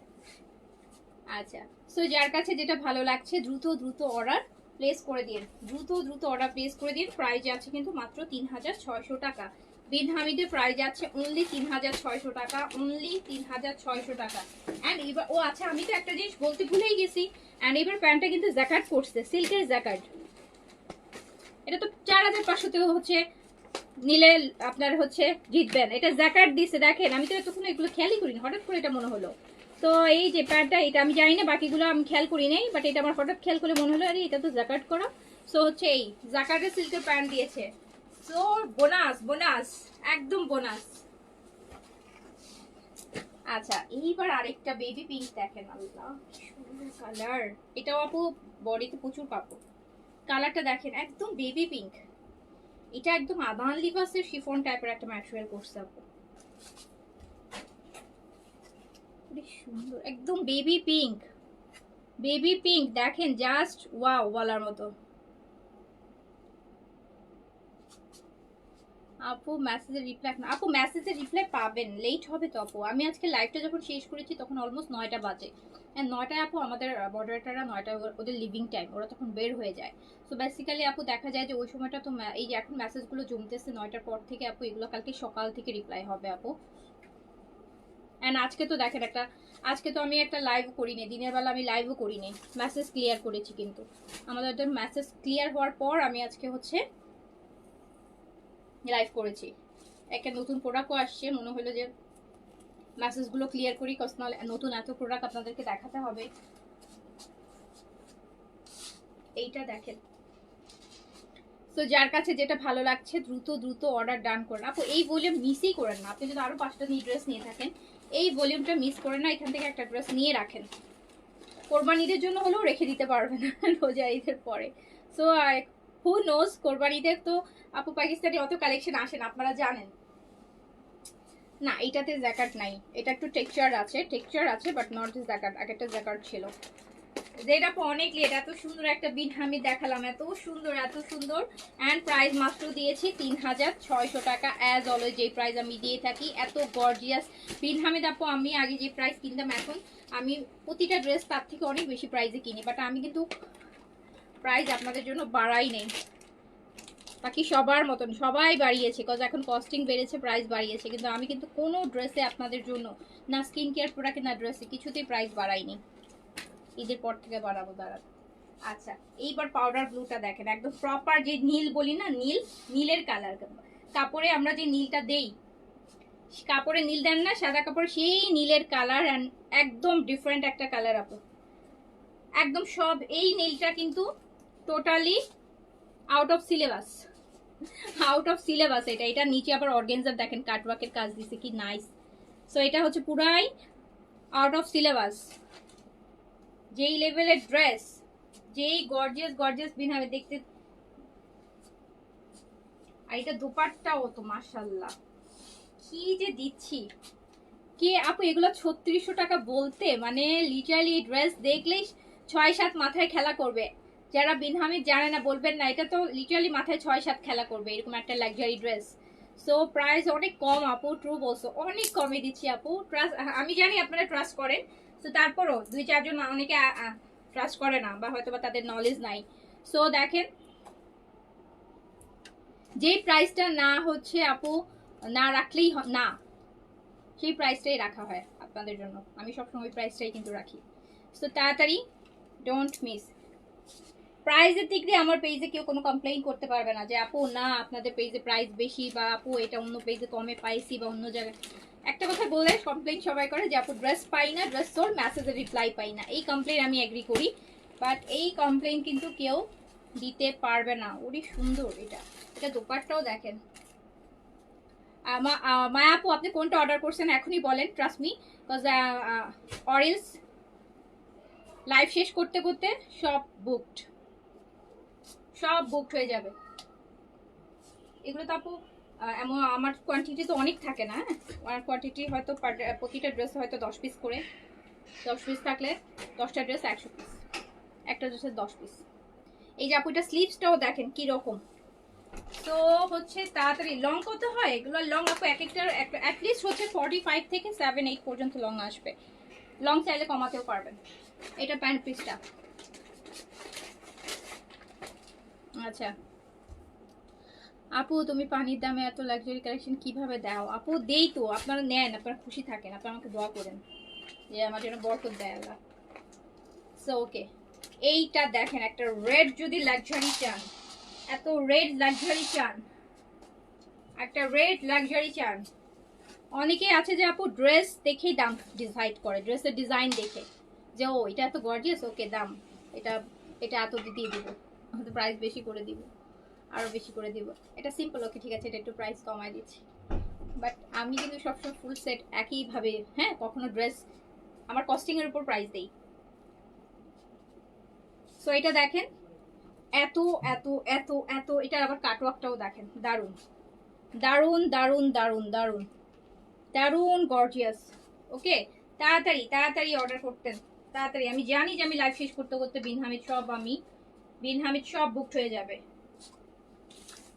আচ্ছা সো যার কাছে যেটা ভালো লাগছে দ্রুত দ্রুত অর্ডার প্লেস করে দিন, দ্রুত দ্রুত অর্ডার প্লেস করে দিন। প্রাইস আছে কিন্তু মাত্র 3600 টাকা, বিন হামিদের প্রাইস আছে অনলি 3600 টাকা, অনলি 3600 টাকা। এন্ড এবার ও আচ্ছা আমি তো একটা জিনিস বলতে ভুলেই গেছি, এন্ড এবার প্যান্টটা কিন্তু জ্যাকেট করছে, সিল্কের জ্যাকেট, এটা তো 4500 হচ্ছে নিলে আপনার হচ্ছে জিতবেন, এটা জ্যাকেট দিছে দেখেন, আমি তো এতক্ষণ এগুলো খেয়ালই করিনি, হঠাৎ করে এটা মনে হলো। তো এই যে প্যান্টটা, এটা আমি জানি না বাকিগুলো আমি খেয়াল করি নাই, বাট এটা আমার হঠাৎ খেয়াল করে মনে হলো আরে এটা তো জ্যাকেট করা। সো হচ্ছে এই জ্যাকেটের সিল্কের প্যান্ট দিয়েছে, সো বোনাস বোনাস একদম বোনাস। আচ্ছা এইবার আরেকটা বেবি পিঙ্ক দেখেন, আল্লাহ সুন্দর কালার, এটাও আপু বডিতে প্রচুর কাপড়, কালারটা দেখেন একদম বেবি পিঙ্ক, এটা একদম আদান লিভাসের শিফন টাইপের একটা ম্যাটেরিয়াল করছে আপু, সুন্দর একদম বেবি পিঙ্ক দেখেন, জাস্ট ওয়াও বলার মতো। আপু মেসেজের রিপ্লাই, আপু মেসেজের রিপ্লাই পাবেন, লেট হবে তো আপু। আমি আজকে লাইভটা যখন শেষ করেছি তখন অলমোস্ট 9টা বাজে। অ্যান্ড 9টায় আপু আমাদের মডারেটাররা 9টায় ওদের লিভিং টাইম, ওরা তখন বের হয়ে যায়। সো বেসিক্যালি আপু দেখা যায় যে ওই সময়টা তো এই যে এখন মেসেজগুলো জমতেছে 9টার পর থেকে আপু, এগুলো কালকে সকাল থেকে রিপ্লাই হবে আপু। অ্যান্ড আজকে তো দেখেন একটা, আজকে তো আমি একটা লাইভ করিনি, দিনের বেলা আমি লাইভও করিনি, মেসেজ ক্লিয়ার করেছি। কিন্তু আমাদের মেসেজ ক্লিয়ার হওয়ার পর আমি আজকে হচ্ছে লাইভ করেছি। একটা নতুন প্রোডাক্টও আসছে, মনে হলো যে মেসেজগুলো ক্লিয়ার করি, কজ নাহলে নতুন এত প্রোডাক্ট আপনাদেরকে দেখাতে হবে। এইটা দেখেন। তো যার কাছে যেটা ভালো লাগছে দ্রুত দ্রুত অর্ডার ডান করেন আপু। এই ভলিউম মিসই করেন না, আপনি যদি আরো 5টা ড্রেস নিয়ে থাকেন এই ভলিউমটা মিস করেন না, এখান থেকে একটা ড্রেস নিয়ে রাখেন, কোরবান ঈদের জন্য হলেও রেখে দিতে পারবেন রোজা ঈদের পরে। সো হু নোজ, কোরবান ঈদের তো আপু পাকিস্তানি অত কালেকশন আসেন, আপনারা জানেন না। এইটাতে জ্যাকার্ড নাই, এটা একটু টেক্সচার আছে বাট নট দিস জ্যাকার্ড। আগেরটা জ্যাকার্ড ছিল, যেটা অনেক লেট। এত সুন্দর একটা বিন আমি দেখালাম, এত সুন্দর এত সুন্দর। অ্যান্ড প্রাইস মাত্র দিয়েছি 3600 টাকা, অ্যাজ অলওয়েজ যে প্রাইস আমি দিয়ে থাকি। এত গর্জিয়াস বিন হামিদ আপু, আমি আগে যে প্রাইস কিনতাম এখন আমি প্রতিটা ড্রেস তার থেকে অনেক বেশি প্রাইসে কিনি, বাট আমি কিন্তু প্রাইস আপনাদের জন্য বাড়াই নেই। বাকি সবার মতন সবাই বাড়িয়েছে, কজ এখন কস্টিং বেড়েছে, প্রাইস বাড়িয়েছে, কিন্তু আমি কিন্তু কোনো ড্রেসে আপনাদের জন্য, না স্কিন কেয়ার প্রোডাক্টে না ড্রেসে, কিছুতেই প্রাইস বাড়াইনি। ঈদের পর থেকে বাড়াবো, দাঁড়াবো। আচ্ছা, এইবার পাউডার ব্লুটা দেখেন, একদম প্রপার যে নীল বলি না, নীলের কালার। কাপড়ে আমরা যে নীলটা দেই, কাপড়ে নীল দেন না সাদা কাপড়ে, সেই নীলের কালার। অ্যান্ড একদম ডিফারেন্ট একটা কালার আপু, একদম সব। এই নীলটা কিন্তু টোটালি আউট অফ সিলেবাস, এটা নিচে আবার অর্গানজার দেখেন কাটওয়ার্কের কাজ দিছে, কি নাইস। সো এটা হচ্ছে পুরাই আউট অফ সিলেবাস। যেই লেভেলের ড্রেস, যেই গর্জিয়াস বিনহাবে দেখতে। আর এটা দোপাট্টাও তো মাশাআল্লাহ কি যে দিচ্ছি। কে আপু এগুলো 3600 টাকা বলতে মানে লিটারালি ড্রেস দেখলেই 6-7 মাথায় খেলা করবে। যারা বিনহামিদ জানে না বলবেন না, এটা তো লিটারালি মাথায় 6-7 খেলা করবে এরকম একটা লাক্সারি ড্রেস। সো প্রাইস অনেক কম আপু, ট্রু বলছো, অনেক কমে দিচ্ছি আপু। ট্রাস্ট, আমি জানি আপনারা ট্রাস্ট করেন, তো তারপরও 2-4 জন অনেকে ট্রাস্ট করে না, বা হয়তো বা তাদের নলেজ নাই। সো দেখেন, যে প্রাইসটা না হচ্ছে আপু, না রাখলেই না, সেই প্রাইসটাই রাখা হয় আপনাদের জন্য। আমি সবসময় প্রাইসটাই কিন্তু রাখি। সো তাড়াতাড়ি ডোন্ট মিস। প্রাইসের দিক দিয়ে আমার পেজে কেউ কোনো কমপ্লেইন করতে পারবে না যে আপু না আপনাদের পেজে প্রাইস বেশি, বা আপু এটা অন্য পেজে কমে পাইছি, বা অন্য জায়গায়। একটা কথা বললে কমপ্লেইন সবাই করে যে আপু ড্রেস পাই না, ড্রেস সোল, মেসেজের রিপ্লাই পাই না। এই কমপ্লেইন আমি এগ্রি করি, বাট এই কমপ্লেইন কিন্তু কেউ দিতে পারবে না। ওরই সুন্দর এটা, এটা দোপাট্টাও দেখেন। মায়া আপু আপনি কোনটা অর্ডার করছেন এখনই বলেন, ট্রাস্ট মি, বিকজ অরেলস লাইভ শেষ করতে করতে সব বুকড হয়ে যাবে। এগুলো তো আপু এমন আমার কোয়ান্টিটি তো অনেক থাকে না, আমার কোয়ান্টিটি হয়তো প্রতিটা ড্রেস হয়তো 10 পিস করে, 10 পিস থাকলে 10টা ড্রেস 100 পিস, একটা ড্রেসের 10 পিস। এই যে আপু এটা স্লিভসটাও দেখেন কি রকম। তো হচ্ছে তাড়াতাড়ি লং কত হয় এগুলো, লং আপু এক একটার অ্যাটলিস্ট হচ্ছে 45 থেকে 7-8 পর্যন্ত লং আসবে। লং চাইলে কমাতেও পারবেন। এটা প্যান্ট পিসটা। আচ্ছা আপু তুমি পানির দামে এত লাক্সারি কালেকশন কিভাবে দাও? আপু দেই তো, আপনারা নেন, আপনারা খুশি থাকেন, আপনারা আমাকে দোয়া করেন যে আমার জন্য বরকত দেয় আল্লাহ। সো ওকে, এইটা দেখেন একটা রেড, যদি লাক্সারি চান, এত রেড লাক্সারি চান, একটা রেড লাক্সারি চান। অনেকেই আছে যে আপু ড্রেস দেখেই দাম ডিসাইড করে, ড্রেসের ডিজাইন দেখে যে ও এটা এত গর্জিয়াস, ওকে দাম এটা এটা এত দিয়ে দিব, হয়তো প্রাইস বেশি করে দিব, আরো বেশি করে দিব। এটা সিম্পল, ওকে ঠিক আছে এটা একটু প্রাইস কমায় দিচ্ছি। বাট আমি কিন্তু সবসময় ফুল সেট একইভাবে, হ্যাঁ, কখনো ড্রেস আমার কস্টিং এর উপর প্রাইস দেই। সো এটা দেখেন এত এত এত এত, এটার আবার কাটওয়ার্কটাও দেখেন, দারুন দারুন দারুন দারুন দারুন দারুন গর্জিয়াস। ওকে, তাড়াতাড়ি তাড়াতাড়ি অর্ডার করতেন, তাড়াতাড়ি। আমি জানি যে আমি লাইভ শেষ করতে করতে বিন হামিদ সব বুকড হয়ে যাবে।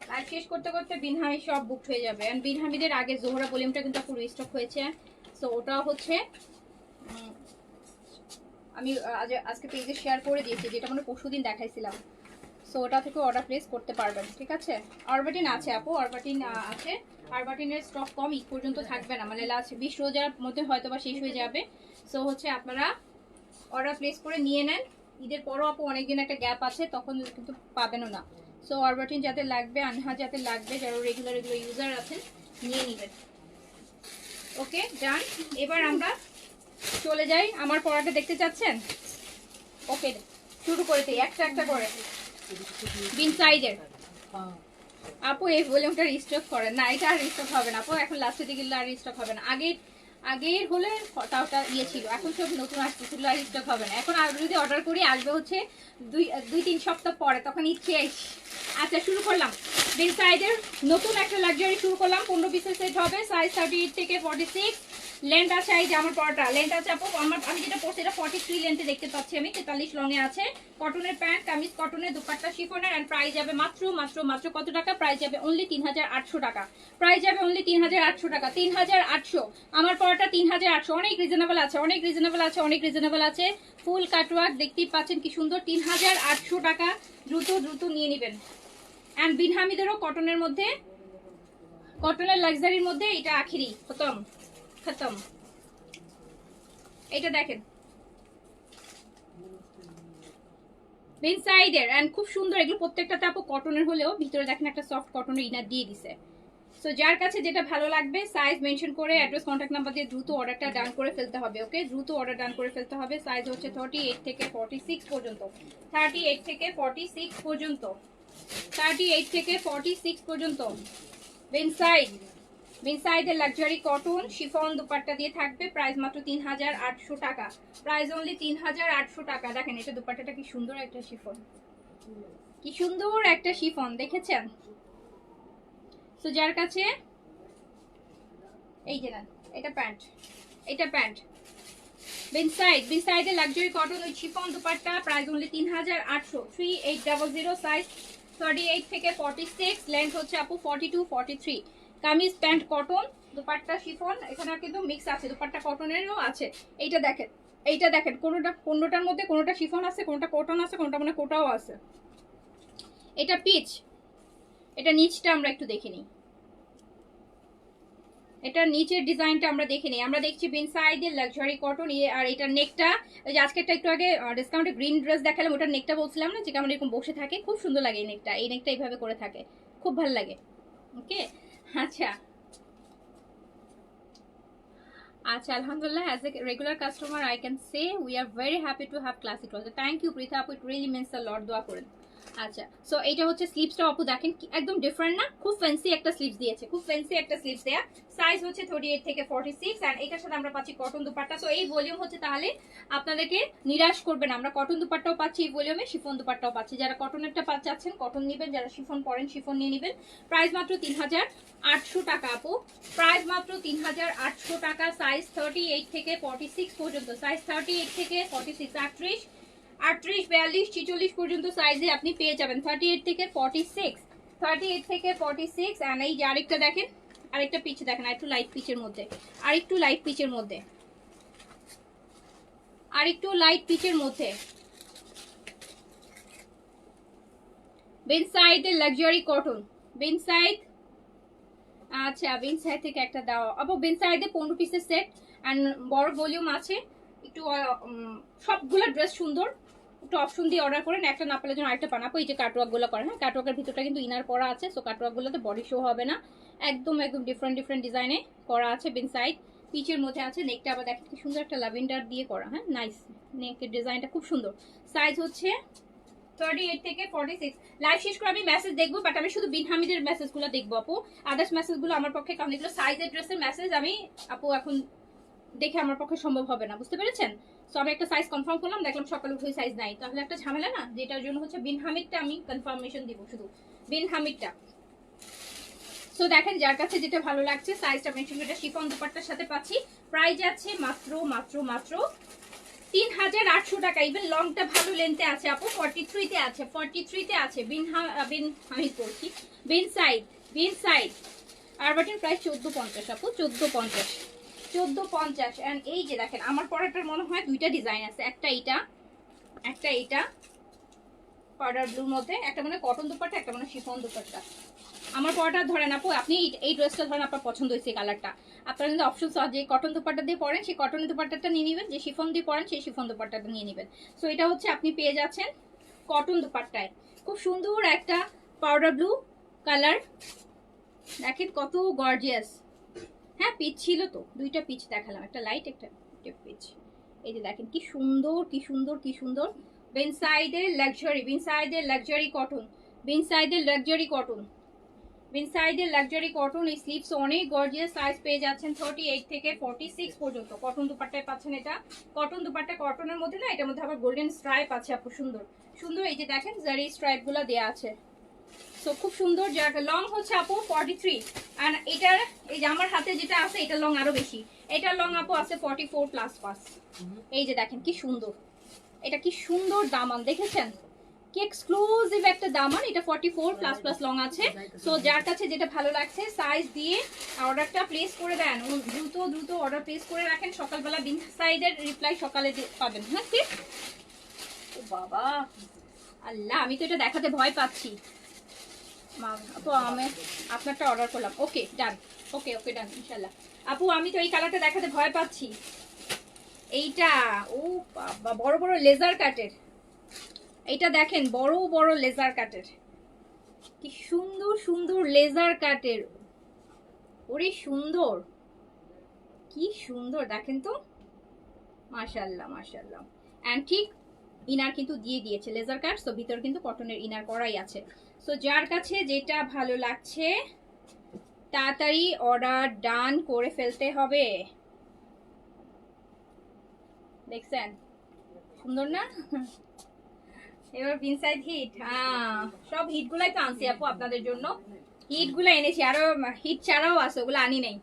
লাইভ শেষ করতে করতে বিনহামি সব বুক হয়ে যাবে। এন্ড বিনহামিদের আগে জোহরা ভলিউমটা কিন্তু পুরো স্টক হয়েছে। সো ওটা হচ্ছে আমি আজকে পেজে শেয়ার করে দিয়েছি, যেটা মানে পরশুদিন দেখাইছিলাম। সো ওটা থেকে অর্ডার প্লেস করতে পারবেন, ঠিক আছে। অরবাটিন আছে আপু, অরবাটিন আছে। অরবাটিনের স্টক কম, ঈদ পর্যন্ত থাকবে না, মানে লাস্ট 20 রোজার মধ্যে হয়তো বা শেষ হয়ে যাবে। সো হচ্ছে আপনারা অর্ডার প্লেস করে নিয়ে নেন। ঈদের পরও আপু অনেকদিন একটা গ্যাপ আছে, তখন কিন্তু পাবেনও না। সো অরবাটিন যাদের লাগবে, আনহা যাদের লাগবে, যারা রেগুলার এগুলো ইউজার আছেন, নিয়ে নেবেন। ওকে ডান। এবার আমরা চলে যাই, আমার পড়াটা দেখতে চাচ্ছেন? ওকে শুরু করে দিই একটা একটা করে। বিন সাইজের আপু এই ভলিউমটা রিস্টক করেন না, এটা আর রিস্টক হবে না আপু, এখন লাস্টের দিকে আর রিস্টক হবে না। আগের হলে তাওটা ইয়ে ছিল, এখন সব নতুন আসতেছিল, আর রিস্টক হবে না। এখন আর যদি অর্ডার করি আসবে হচ্ছে 2-3 সপ্তাহ পরে, তখন ইচ্ছে। আচ্ছা শুরু করলাম। বিন সাইজের নতুন একটা লাক্সারি শুরু করলাম, 15 পিসের সেট হবে, সাইজ 38 থেকে 46। লেন্থ আছে এই যে আমার পরটা, লেন্থ আছে আপু আমি যেটা পরছি এটা 43 লেন্থে দেখতে পাচ্ছি আমি, 43 লং এ আছে। কটনের প্যান্ট, কামিজ কটনের, দুপাট্টা শিফনের। এন্ড প্রাইস যাবে মাত্র মাত্র মাত্র কত টাকা? প্রাইস যাবে অনলি 3800 টাকা। প্রাইস যাবে অনলি 3800 টাকা, 3800। আমার পরটা 3800, অনেক রিজনেবল আছে, অনেক রিজনেবল আছে, অনেক রিজনেবল আছে। ফুল কাটওয়ার্ক দেখতেই পাচ্ছেন কি সুন্দর, 3800 টাকা। দ্রুত দ্রুত নিয়ে নেবেন। এন্ড বিনহামিদেরও কটনের মধ্যে, কটনের লাক্সারির মধ্যে এটা আখিরি খতম। এটা দেখেন বিন সাইডের, এন্ড খুব সুন্দর এগুলো প্রত্যেকটাতে আপু কটনের হলেও ভিতরে দেখেন একটা সফট কটনের ইনার দিয়ে দিছে। সো যার কাছে যেটা ভালো লাগবে সাইজ মেনশন করে অ্যাড্রেস কন্ট্যাক্ট নাম্বার দিয়ে দ্রুত অর্ডারটা ডান করে ফেলতে হবে। ওকে দ্রুত অর্ডার ডান করে ফেলতে হবে। সাইজ হচ্ছে 38 থেকে 46 পর্যন্ত, 38 থেকে 46 পর্যন্ত, 38 থেকে 46 পর্যন্ত। বিনসাইডের লাক্সারি কটন শিফন দুপাট্টা দিয়ে থাকবে, প্রাইস মাত্র 3800 টাকা। প্রাইস অনলি 3800 টাকা। দেখেন এটা দুপাট্টাটা কি সুন্দর একটা শিফন, কি সুন্দর একটা শিফন, দেখেছেন? সো যার কাছে এই যে না, এটা প্যান্ট, এটা প্যান্ট। বিনসাইডের লাক্সারি কটন ওই chiffon dupatta, price only 3800, 3800। Size 38 থেকে 46, লেন্থ হচ্ছে আপু 42 43। Kameez pant cotton, dupatta chiffon, এখানে কিন্তু মিক্স আছে, দুপাট্টা কটনেরও আছে। এইটা দেখেন, এইটা দেখেন, কোনোটার মধ্যে কোনোটা শিফন আছে, কোনোটা কটন আছে, কোনোটা মানে কোটাও আছে। এটা পিচ, এটা নিচটা আমরা একটু দেখে নিই, এটা নিচের ডিজাইনটা আমরা দেখে নিই। আমরা দেখছি বিনসাইডের লাক্সারি কটন, আর এটা নেকটা, ওই যে আজকে একটু আগে ডিসকাউন্টে গ্রিন ড্রেস দেখালাম, ওটার নেকটা বলছিলাম না যে কেমন এরকম বসে থাকে, খুব সুন্দর লাগে এই নেকটা। এই নেকটা এইভাবে করে থাকে, খুব ভালো লাগে। ওকে আচ্ছা আচ্ছা আলহামদুলিল্লাহ, as a regular customer I can say we are very happy to have Classic Rose. Thank you Prita আপু, ইট রিয়েলি মিন্স আ লট, দোয়া করেন। আচ্ছা সো এইটা হচ্ছে স্লিভসটা আপু দেখেন একদম ডিফারেন্ট না, খুব ফ্যান্সি একটা স্লিভস দিয়েছে, খুব ফ্যান্সি একটা স্লিভস দেয়া। সাইজ হচ্ছে 38 থেকে 46, আর এটার সাথে আমরা পাচ্ছি কটন দুপাট্টা। সো এই ভলিউম হচ্ছে তাহলে আপনাদেরকে নিরাশ করবে না, আমরা কটন দুপাট্টাও পাচ্ছি এই ভলিউমে, শিফন দুপাট্টাও পাচ্ছি। যারা কটনেরটা চাচ্ছেন কটন নেবেন, যারা শিফন পরেন শিফন নিয়ে নেবেন। প্রাইস মাত্র 3800 টাকা আপু, প্রাইস মাত্র 3800 টাকা। সাইজ 38 থেকে 46 পর্যন্ত, সাইজ 38 থেকে 46, 38 38 42 46 পর্যন্ত সাইজে আপনি পেয়ে যাবেন। 38 থেকে 46, 38 থেকে 46। এন্ড এই যে আরেকটা দেখেন, আরেকটা পিচ দেখেন, একটু লাইট পিচের মধ্যে, আরেকটু লাইট পিচের মধ্যে, আরেকটু লাইট পিচের মধ্যে। বিনসাইডের লাক্সারি কটন, বিনসাইড। আচ্ছা বিনসাইড থেকে একটা দাও আপু, বিনসাইডে 15 পিসের সেট এন্ড বড় ভলিউম আছে। একটু সবগুলো ড্রেস সুন্দর, একটু অপশন দিয়ে অর্ডার করেন, একটা না পেলে যেন আরেকটা বানাবো। এই যে কাটওয়ার্ক গুলো করেন, হ্যাঁ কাটওয়ার্কের ভিতরটা কিন্তু ইনার করা আছে, সো কাটওয়ার্ক গুলোতে বডি শো হবে না, একদম একদম ডিফারেন্ট ডিফারেন্ট ডিজাইনে করা আছে। বিনসাইড পিচের মধ্যে আছে, নেকটা আবার দেখেন কি সুন্দর একটা ল্যাভেন্ডার দিয়ে করা, হ্যাঁ নাইস, নেকের ডিজাইনটা খুব সুন্দর। সাইজ হচ্ছে 38 থেকে 46। লাইভ শেষ করে আমি মেসেজ দেখবো, বাট আমি শুধু বিন হামিদের মেসেজগুলো দেখবো আপু, আদার্স মেসেজগুলো আমার পক্ষে, কারণ এগুলো সাইজের ড্রেসের মেসেজ আমি আপু এখন দেখে আমার পক্ষে সম্ভব হবে না, বুঝতে পেরেছেন? সো আমি একটা সাইজ কনফার্ম করলাম, দেখলাম সকালে উঠে সাইজ নাই, তাহলে একটা ঝামেলা না, যেটার জন্য হচ্ছে বিন হামিদটা আমি কনফার্মেশন দিব, শুধু বিন হামিদটা। সো দেখেন যার কাছে যেটা ভালো লাগছে সাইজটা মেনশন করে, শিফন দুপাট্টার সাথে পাচ্ছি। প্রাইস আছে মাত্র মাত্র মাত্র 3800 টাকা। ইভেন লংটা ভালো লেন্থে আছে আপু, 43 তে আছে, 43 তে আছে। আমি পড়ছি বিন সাইড আর বাটির প্রাইস 1450 আপু, 1450, 1450। এন্ড এই যে দেখেন আমার পরাটার মনে হয় দুইটা ডিজাইন আছে, একটা এইটা পাউডার ব্লুর মধ্যে, একটা মানে কটন দুপাট্টা, একটা মানে শিফন দুপাট্টা। আমার পরাটা ধরেন আপু, আপনি এই ড্রেসটা ধরেন আপনার পছন্দ হয়েছে কালারটা, আপনার কিন্তু অপশন আছে যে কটন দুপাট্টা দিয়ে পরেন সেই কটন দুপাট্টাটা নিয়ে নেবেন, যে শিফন দিয়ে পরেন সেই শিফন দুপাট্টাটা নিয়ে নেবেন। সো এটা হচ্ছে আপনি পেয়ে যাচ্ছেন কটন দুপাট্টায়, খুব সুন্দর একটা পাউডার ব্লু কালার, দেখেন কত গর্জিয়াস। হ্যাঁ পিচ ছিল তো, দুইটা পিচ দেখালাম, একটা লাইট একটা পিচ। এই যে দেখেন কি সুন্দর কি সুন্দর কি সুন্দর। বিনসাইডের লাক্সারি কটন, বিনসাইডের লাক্সারি কটন। এই স্লিভস অনেক গর্জিয়াস, সাইজ পেয়ে যাচ্ছেন 38 থেকে 46 পর্যন্ত। কটন দুপাট্টায় পাচ্ছেন এটা, কটন দুপাট্টা, কটনের মধ্যে না, এটার মধ্যে আবার গোল্ডেন স্ট্রাইপ আছে আপু, সুন্দর সুন্দর। এই যে দেখেন জারি স্ট্রাইপ গুলো দেওয়া আছে, সো খুব সুন্দর। যার লং হচ্ছে আপু 43, আর এটার এই যে আমার হাতে যেটা আছে এটা লং আরো বেশি, এটার লং আপু আছে 44+5। এই যে দেখেন কি সুন্দর, এটা কি সুন্দর দামান, দেখেছেন কি এক্সক্লুসিভ একটা দামান। এটা 44++ লং আছে। সো যার কাছে যেটা ভালো লাগছে সাইজ দিয়ে অর্ডারটা প্লেস করে দেন, দ্রুত দ্রুত অর্ডার প্লেস করে রাখেন, সকালবেলা বিন সাইডের রিপ্লাই সকালে পাবেন। হ্যাঁ ঠিক। ও বাবা আল্লাহ, আমি তো এটা দেখাতে ভয় পাচ্ছি। আপু আমি আপনারটা অর্ডার করলাম, ওকে ডান, ওকে ডান ইনশাল্লাহ। আপু আমি তো এই কালারটা দেখাতে ভয় পাচ্ছি। এইটা ও বাবা, বড় বড় লেজার কাটের, এইটা দেখেন বড় বড় লেজার কাটের, কি সুন্দর সুন্দর লেজার কাটের, ওরে সুন্দর, কি সুন্দর দেখেন তো, মাশাআল্লাহ মাশাআল্লাহ। এন্ড ঠিক ইনার কিন্তু দিয়ে দিয়েছে লেজার কাট, সো ভিতর কিন্তু কটনের ইনার করাই আছে। সো যার কাছে যেটা ভালো লাগছে তাড়াতাড়ি অর্ডার ডান করে ফেলতে হবে। দেখছেন সুন্দর না? এবার বিনসাইড হিট, হ্যাঁ সব হিট গুলাই তো আনছি আপু আপনাদের জন্য, হিট গুলো এনেছি, আরো হিট ছাড়াও আছে, ওগুলো আনি নেই,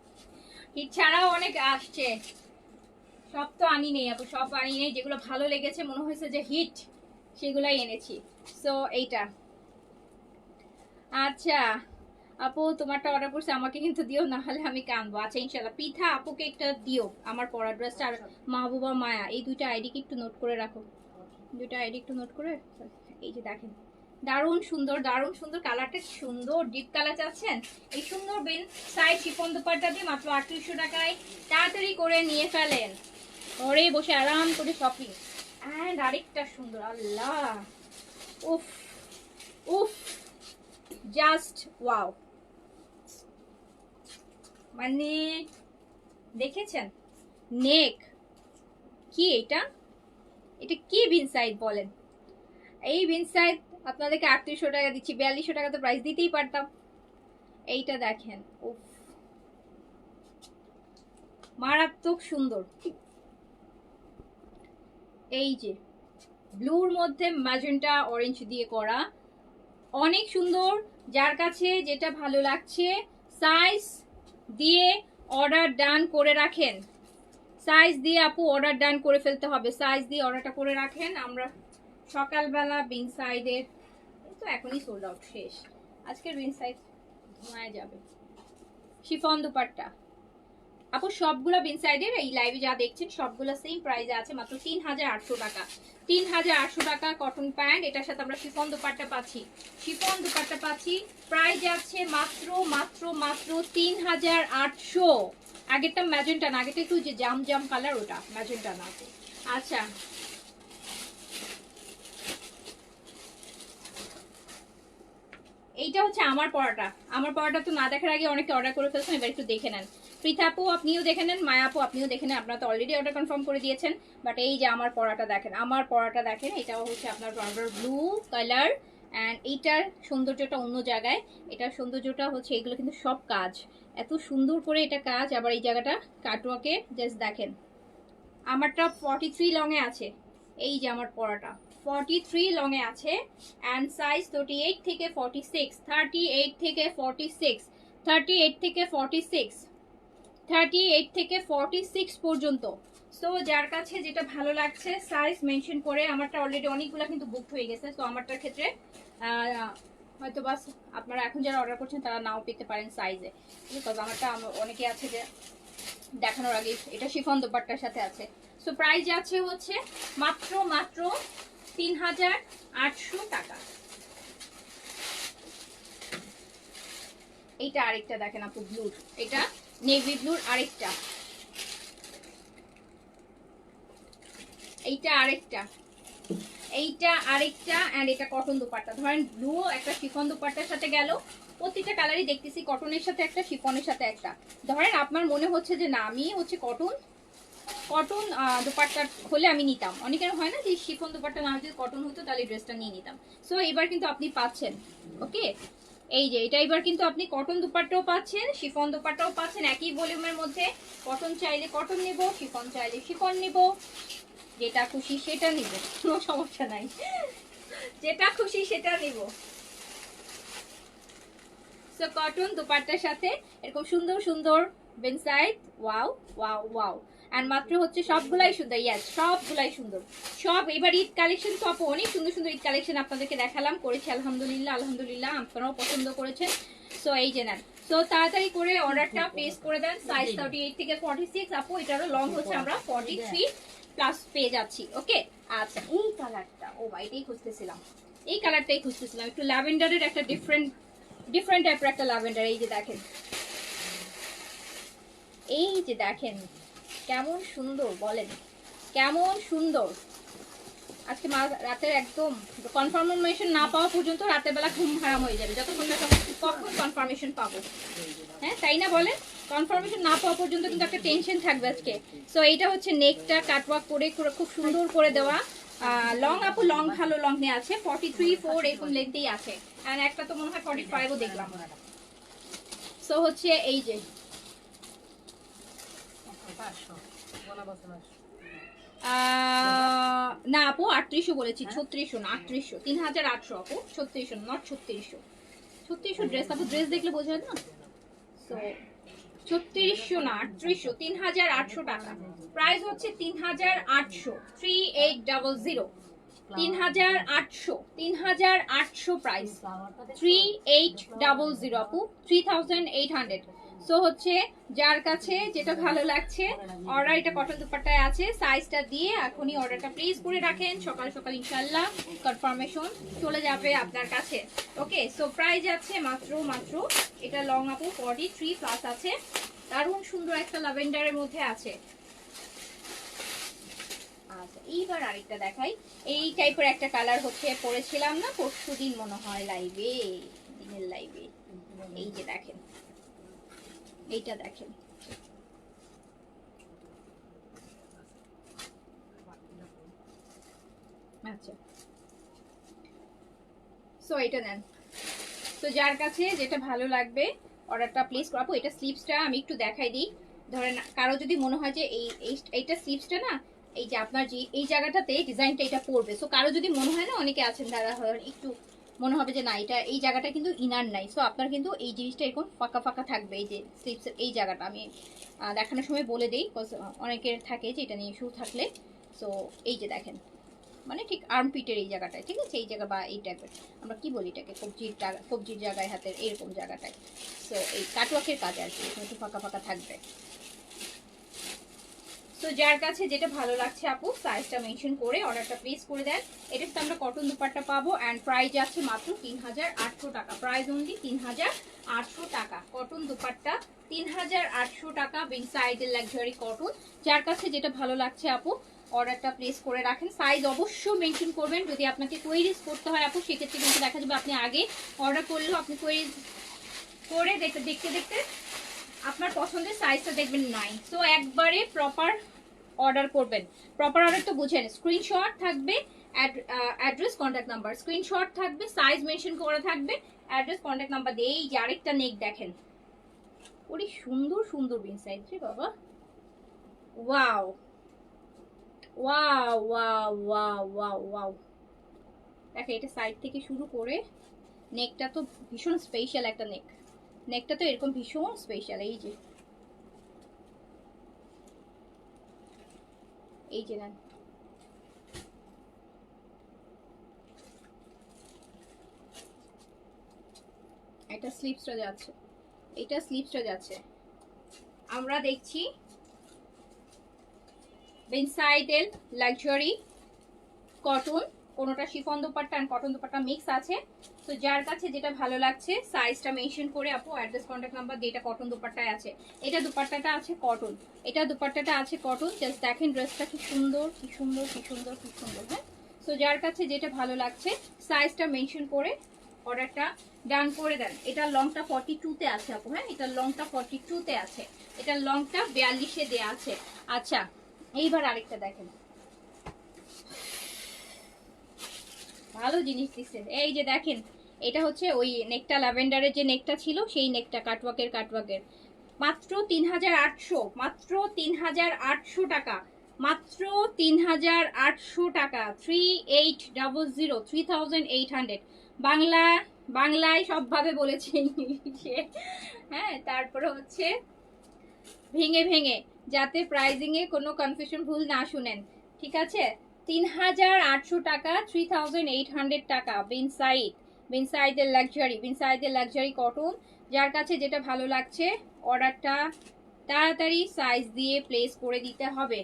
হিট ছাড়াও অনেক আসছে, সব তো আনি নেই আপু, সব আনি নেই, যেগুলো ভালো লেগেছে মনে হয়েছে যে হিট সেগুলাই এনেছি। সো এইটা আচ্ছা আপু তোমারটা অর্ডার করছে, আমাকে কিন্তু দিও, না হলে আমি কানবো। আচ্ছা ইনশাল্লাহ পিঠা আপুকে একটা দিও, আমার পরা ড্রেসটা আর মাহবুবা মায়া এই দুইটা আইডিকে একটু নোট করে রাখো, দুইটা আইডি একটু নোট করে। এই যে দেখেন দারুণ সুন্দর, দারুণ সুন্দর, কালারটা সুন্দর, ডিপ কালার চাচ্ছেন, এই সুন্দর বিন সাইড শিফন দুপাট্টা দিয়ে মাত্র 3800 টাকায় তাড়াতাড়ি করে নিয়ে ফেলেন, ঘরে বসে আরাম করে শপিং। এন্ড আরেকটা সুন্দর, আল্লাহ উফ উফ জাস্ট ওয়াও, মানে দেখেছেন নেক কি, এটা কি বিন সাইড বলেন, এই বিন সাইড আপনাদেরকে 3800 টাকা দিচ্ছি, 4200 টাকা তো প্রাইস দিতেই পারতাম। এইটা দেখেন উফ মারাত্মক সুন্দর, এই যে ব্লুর মধ্যে ম্যাজেন্টা অরেঞ্জ দিয়ে করা, অনেক সুন্দর। যার কাছে যেটা ভালো লাগছে সাইজ দিয়ে অর্ডার ডান করে রাখেন, সাইজ দিয়ে আপু অর্ডার ডান করে ফেলতে হবে, সাইজ দিয়ে অর্ডারটা করে রাখেন। আমরা সকালবেলা বিন সাইডের তো এখনই সোল্ড আউট শেষ, আজকের বিন সাইড ধোঁয়ায় যাবে। শিফন দুপাট্টা আপু সবগুলো বিন সাইডের এই লাইভে যা দেখছেন সবগুলো সেম প্রাইসে আছে, মাত্র 3800 টাকা, 3800 টাকা কটন প্যান্ট, এটার সাথে আমরা শিফন দুপাট্টা পাচ্ছি, শিফন দুপাট্টা পাচ্ছি, প্রাইস যাচ্ছে মাত্র মাত্র মাত্র 3800। আগেরটা ম্যাজেন্টা না, আগেরটা একটু যে জাম জাম কালার, ওটা ম্যাজেন্টা না। আচ্ছা এইটা হচ্ছে আমার পরাটা, আমার পরাটা তো না দেখার আগে অনেকে অর্ডার করে ফেলছেন, এবার একটু দেখে নেন। পৃথা আপু আপনিও দেখে নেন, মায়া আপু আপনিও দেখে নেন, আপনারা তো অলরেডি অর্ডার কনফার্ম করে দিয়েছেন, বাট এই যে আমার পরাটা দেখেন, আমার পরাটা দেখেন, এটাও হচ্ছে আপনার পাউডার ব্লু কালার। অ্যান্ড এইটার সৌন্দর্যটা অন্য জায়গায়, এটার সৌন্দর্যটা হচ্ছে এগুলো কিন্তু সব কাজ এত সুন্দর করে, এটা কাজ, আবার এই জায়গাটা কাটওয়ার্কে জাস্ট দেখেন। আমারটা 43 লংয়ে আছে, এই যে আমার পরাটা 43 লংয়ে আছে, অ্যান্ড সাইজ 38 থেকে 46, 38 থেকে 46, 38 থেকে 46, 38 থেকে 46 পর্যন্ত। সো যার কাছে যেটা ভালো লাগছে সাইজ মেনশন করে, আমারটা অলরেডি অনেকগুলো কিন্তু বুক হয়ে গেছে। সো আমারটার ক্ষেত্রে হয়তো বাস আপনারা এখন যারা অর্ডার করছেন তারা নাও পেতে পারেন সাইজে, বিকজ আমারটা অনেকে আছে যে দেখানোর আগে এটা শিফন দোপাট্টার সাথে আছে। সো প্রাইস আছে হচ্ছে মাত্র মাত্র ৩,৮০০ টাকা। এইটা আরেকটা দেখেন আপু ব্লুর, এটা নেভি ব্লুর আরেকটা, এইটা আরেকটা, এইটা আরেকটা, এন্ড এটা কটন দুপাট্টা। ধরেন ব্লু একটা শিফন দুপাট্টার সাথে গেল, প্রত্যেকটা কালারই দেখতেছি কটনের সাথে একটা, শিফনের সাথে একটা। ধরেন আপনার মনে হচ্ছে যে না আমি হচ্ছে কটন কটন দুপাট্টা হলে আমি নিতাম, অনেকের হয় না যে শিফন দুপাট্টা না যদি কটন হতো তাহলে ড্রেসটা নিয়ে নিতাম। সো এবার কিন্তু আপনি পাচ্ছেন, ওকে এই যে এটা এবার কিন্তু আপনি কটন দুপাট্টাও পাচ্ছেন, শিফন দুপাট্টাও পাচ্ছেন একই ভলিউমের মধ্যে। কটন চাইলে কটন নিব, শিফন চাইলে শিফন নিব, যেটা খুশি সেটা নিব, কোনো সমস্যা নাই, যেটা খুশি সেটা নিব। সো কটন দুপাট্টার সাথে এরকম সুন্দর সুন্দর বেনসাইড, ওয়াও ওয়াও ওয়াও। এন্ড মাত্র হচ্ছে সবগুলাই সুন্দর, ইয়াস সবগুলাই সুন্দর। সব এবার ঈদ কালেকশন তো আপু অনেক সুন্দর সুন্দর ঈদ কালেকশন আপনাদেরকে দেখালাম, করেছি আলহামদুলিল্লাহ, আলহামদুলিল্লাহ আপনারাও পছন্দ করেছেন। সো এই যে নেন, সো তাড়াতাড়ি করে অর্ডারটা প্লেস করে দেন। সাইজ 38 থেকে 46 আপু, এটারও লং হচ্ছে আমরা 43 প্লাস পেয়ে যাচ্ছি। ওকে আচ্ছা, এই কালারটা ও এটাই খুঁজতেছিলাম, এই কালারটাই খুঁজতেছিলাম, একটু ল্যাভেন্ডারের একটা ডিফারেন্ট টাইপের একটা ল্যাভেন্ডার। এই যে দেখেন, এই যে দেখেন কেমন সুন্দর, বলেন কেমন সুন্দর। আজকে রাতের একদম কনফার্মেশন না পাওয়া পর্যন্ত রাতের বেলা ঘুম হারাম হয়ে যাবে, যতক্ষণ না কখন কনফার্মেশন পাবো। হ্যাঁ তাই না বলেন, কনফার্মেশন না পাওয়া পর্যন্ত কিন্তু একটা টেনশন থাকবে আজকে। সো এইটা হচ্ছে নেকটা কাটওয়ার্ক করে খুব সুন্দর করে দেওয়া। লং আপু লং ভালো লং এ আছে, 43 4 এরকম লেন্থেই আছে। এন্ড একটা তো মনে হয় 45ও দেখলাম। সো হচ্ছে এই যে না আপু 3800 বলেছি, 3600 না 3800, 3800 আপু, 3600 নট 3600। 3600 ড্রেস আপু, ড্রেস দেখলে বোঝা যায় না। সো 3600 না 3800, 3800 টাকা প্রাইস হচ্ছে। 3800, 3800, 3800 প্রাইস, 3800 আপু, 3800। সো হচ্ছে যার কাছে যেটা ভালো লাগছে অর্ডার, এটা কটন দুপাট্টায় আছে, সাইজটা দিয়ে এখনই অর্ডারটা প্লেস করে রাখেন, সকাল সকাল ইনশাআল্লাহ কনফার্মেশন চলে যাবে আপনার কাছে। ওকে সো প্রাইস আছে মাত্র মাত্র, এটা লং আপু 43 প্লাস আছে, দারুণ সুন্দর একটা ল্যাভেন্ডারের মধ্যে আছে। আচ্ছা এইবার আরেকটা দেখাই, এই টাইপের একটা কালার হচ্ছে পরেছিলাম না পরশুদিন মনে হয় লাইভে, দিনের লাইভে। এই যে দেখেন, এইটা দেখেন, আচ্ছা সো এটা নেন। তো যার কাছে যেটা ভালো লাগবে অর্ডারটা প্লেস করাবো। এটা স্লিভসটা আমি একটু দেখাই দিই। ধরেন কারো যদি মনে হয় যে এইটা স্লিভসটা না, এই যে আপনার যে এই জায়গাটাতে ডিজাইনটা এটা পড়বে, সো কারো যদি মনে হয় না, অনেকে আছেন যারা একটু মনে হবে যে না এটা এই জায়গাটা কিন্তু ইনার নাই, সো আপনার কিন্তু এই জিনিসটা এরকম ফাঁকা ফাঁকা থাকবে, এই যে স্লিভসের এই জায়গাটা আমি দেখানোর সময় বলে দিই, অনেকের থাকে যে এটা নিয়ে ইস্যু থাকলে। সো এই যে দেখেন, মানে ঠিক আর্মপিটের এই জায়গাটায়, ঠিক আছে এই জায়গা বা এই টাইপের আমরা কি বলি এটাকে, কবজির জায়গায় হাতের এরকম জায়গাটায়। সো এই কাটওয়ার্কের কাজ আর কি, একটু ফাঁকা ফাঁকা থাকবে। সো যার কাছে যেটা ভালো লাগছে আপু সাইজটা মেনশন করে অর্ডারটা প্লেস করে দেন। এটা তো আমরা কটন দুপাট্টা পাবো, অ্যান্ড প্রাইস আছে মাত্র 3800 টাকা, প্রাইস অনলি 3800 টাকা। কটন দুপাট্টা 3800 টাকা, বিন সাইডের লাক্সারি কটন। যার কাছে যেটা ভালো লাগছে আপু অর্ডারটা প্লেস করে রাখেন। সাইজ অবশ্যই মেনশন করবেন, যদি আপনাকে কোয়েরিজ করতে হয় আপু সেক্ষেত্রে কিন্তু দেখা যাবে আপনি আগে অর্ডার করলেও আপনি কোয়েরিজ করে দেখতে দেখতে দেখতে আপনার পছন্দের সাইজটা দেখবেন নাই। সো একবারে প্রপার অর্ডার করবেন। প্রপার অর্ডার তো বুঝেন, স্ক্রিনশট থাকবে, অ্যাড্রেস কন্ট্যাক্ট নাম্বার, স্ক্রিনশট থাকবে, সাইজ মেনশন করা থাকবে, অ্যাড্রেস কন্ট্যাক্ট নাম্বার দিয়ে। এই যে আরেকটা নেক দেখেন, ওরে সুন্দর সুন্দর বিন সাইজ রে বাবা, wow wow wow wow wow wow. দেখে এটা সাইড থেকে শুরু করে নেকটা তো ভীষণ স্পেশাল একটা নেক, নেকটা তো এরকম ভীষণ স্পেশাল। এই যে এই যে নেন, এটা স্লিপসটা যাচ্ছে, এটা স্লিপসটা যাচ্ছে। আমরা দেখছি বেনসাইডের লাক্সারি কটন, কোনোটা শিফন দোপাট্টা আর কটন দোপাট্টা মিক্স আছে। তো যার কাছে যেটা ভালো লাগছে সাইজটা মেনশন করে আপু অ্যাড্রেস কন্ট্যাক্ট নাম্বার দিয়ে, এটা কটন দোপাট্টায় আছে, এটা দোপাট্টাটা আছে কটন, এটা দোপাট্টাটা আছে কটন। জাস্ট দেখেন ড্রেসটা কি সুন্দর, কি সুন্দর, কি সুন্দর, কি সুন্দর। হ্যাঁ, তো যার কাছে যেটা ভালো লাগছে সাইজটা মেনশন করে অর্ডারটা ডান করে দেন। এটা লংটা 42-তে আছে আপু। হ্যাঁ, এটা লংটা 42-তে আছে, এটা লংটা 42-এ দেয়া আছে। আচ্ছা, এইবার আরেকটা দেখেন, ভালো জিনিস দিচ্ছে। এই যে দেখেন, এটা হচ্ছে ওই নেকটা ল্যাভেন্ডারের যে নেকটা ছিল সেই নেকটা, কাটওয়ার্কের মাত্র 3800, মাত্র 3800 টাকা, মাত্র 3800 টাকা, 3800, 3800 বাংলা, বাংলায় সবভাবে বলেছে, ইংলিশে। হ্যাঁ, তারপরে হচ্ছে ভেঙে ভেঙে, যাতে প্রাইজিং এ কোনো কনফিউশন ভুল না শুনেন, ঠিক আছে? 3800 টাকা, 3800 টাকা। বিনসাইডের লাক্সারি কটন। যার কাছে যেটা ভালো লাগছে অর্ডারটা তাড়াতাড়ি সাইজ দিয়ে প্লেস করে দিতে হবে।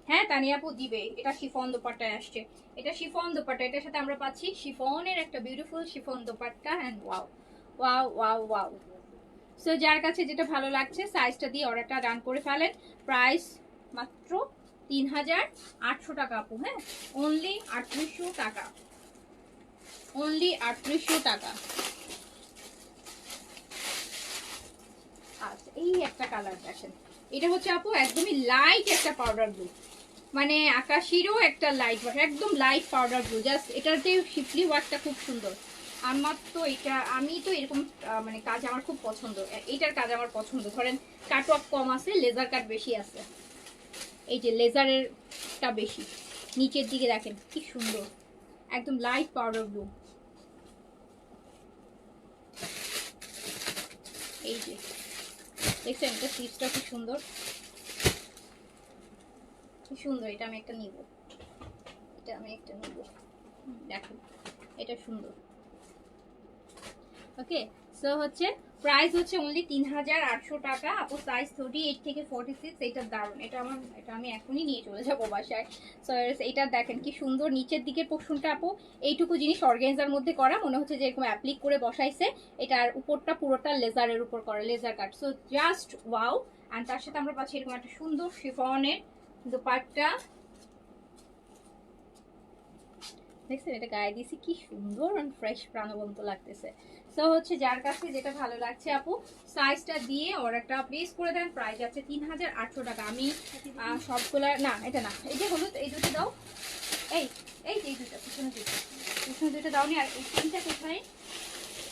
হ্যাঁ, তানিয়াপু দিবে। এটা শিফন দোপাট্টায় আসছে, এটা শিফন দোপাট্টা, এটার সাথে আমরা পাচ্ছি শিফনের একটা beautiful chiffon dupatta. And wow wow wow wow. So যার কাছে যেটা ভালো লাগছে সাইজটা দিয়ে অর্ডারটা ডান করে ফেলেন। প্রাইস মাত্র 3800 টাকা আপু। হ্যাঁ, অনলি 3800 টাকা, অনলি 3800 টাকা। আচ্ছা, এই একটা কালার দেখেন, এটা হচ্ছে আপু একদমই লাইট একটা পাউডার ব্লু, মানে আকাশিরও একটা লাইট, একদম লাইট পাউডার ব্লু। জাস্ট এটার যে শিফলি ওয়ার্কটা খুব সুন্দর। আমার তো এটা, আমি তো এরকম মানে কাজ আমার খুব পছন্দ, এইটার কাজ আমার পছন্দ। ধরেন কাটওয়ার্ক কম আছে, লেজার কাট বেশি আছে, এই যে লেজারেরটা বেশি। নিচের দিকে দেখেন কি সুন্দর, একদম লাইট পাউডার ব্লু। এই যে দেখছেন, এটা স্লিভসটা কি সুন্দর, কি সুন্দর। এটা আমি একটা নিব, এটা আমি একটা নিব, দেখো এটা সুন্দর। ওকে, সো হচ্ছে প্রাইস হচ্ছে অনলি 3800 টাকা আপু। সাইজ 38 থেকে 46, এটা দারুণ, এটা আমার, এটা আমি এখনই নিয়ে চলে যাবো বাসায়। সো এটা দেখেন কি সুন্দর, নিচের দিকের পোর্শনটা আপু এইটুকু জিনিস অর্গানজার মধ্যে করা, মনে হচ্ছে যে এরকম অ্যাপ্লিক করে বসাইছে। এটার উপরটা পুরোটা লেজারের উপর করা, laser cut. So just wow. And তার সাথে আমরা পাচ্ছি এরকম একটা সুন্দর শিফনের দোপাট্টা। দেখছেন, এটা গায়ে দিয়েছি কি সুন্দর আর ফ্রেশ প্রাণবন্ত লাগতেছে। সো হচ্ছে যার কাছে যেটা ভালো লাগছে আপু সাইজটা দিয়ে অর্ডারটা প্লেস করে দেন। প্রাইস আছে 3800 টাকা। আমি সবগুলা না, এটা না, এই যে হলুদ, এই দুটো দাও, এই এই যে এই দুটো পিছনে দুটো দাওনি। আর এই তিনটা কোথায়,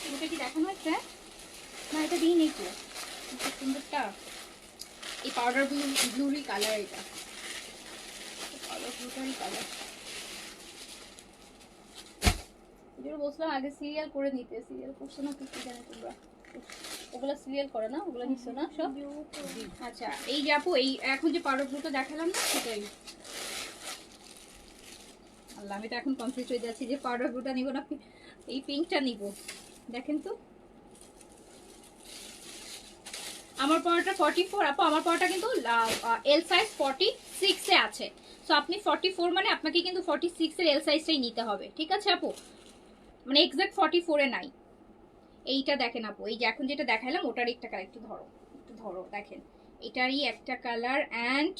দুটো কি দেখানো হচ্ছে না? এটা দিই নেই তো, সুন্দরটা এই পাউডার ব্লুরই কালার, এটা পাউডার ব্লুটারই কালার। বলছিলাম আগে সিরিয়াল করে নিতে, সিরিয়াল করছো না কি জানো তোমরা? ওগুলা সিরিয়াল করে না, ওগুলা নিচ্ছ না সব? আচ্ছা, এই যে আপু এই এখন যে পাউডার ব্লুটা দেখালাম না, সেটাই। আল্লাহ, আমি তো এখন কনফিউজ হয়ে যাচ্ছি যে পাউডার ব্লুটা নিব না এই পিঙ্কটা নিব। দেখেন তো আমার পাউডারটা 44 আপু, আমার পাউডারটা কিন্তু এল সাইজ 46 এ আছে। সো আপনি 44 মানে আপনাকে কিন্তু 46 এর এল সাইজটাই নিতে হবে, ঠিক আছে আপু? মানে এক্সাক্ট 44 এ নাই। এইটা দেখেন আপু, এই যে এখন যেটা দেখালাম ওটার একটা কালার, একটু ধরো, একটু ধরো, দেখেন এটারই একটা কালার। অ্যান্ড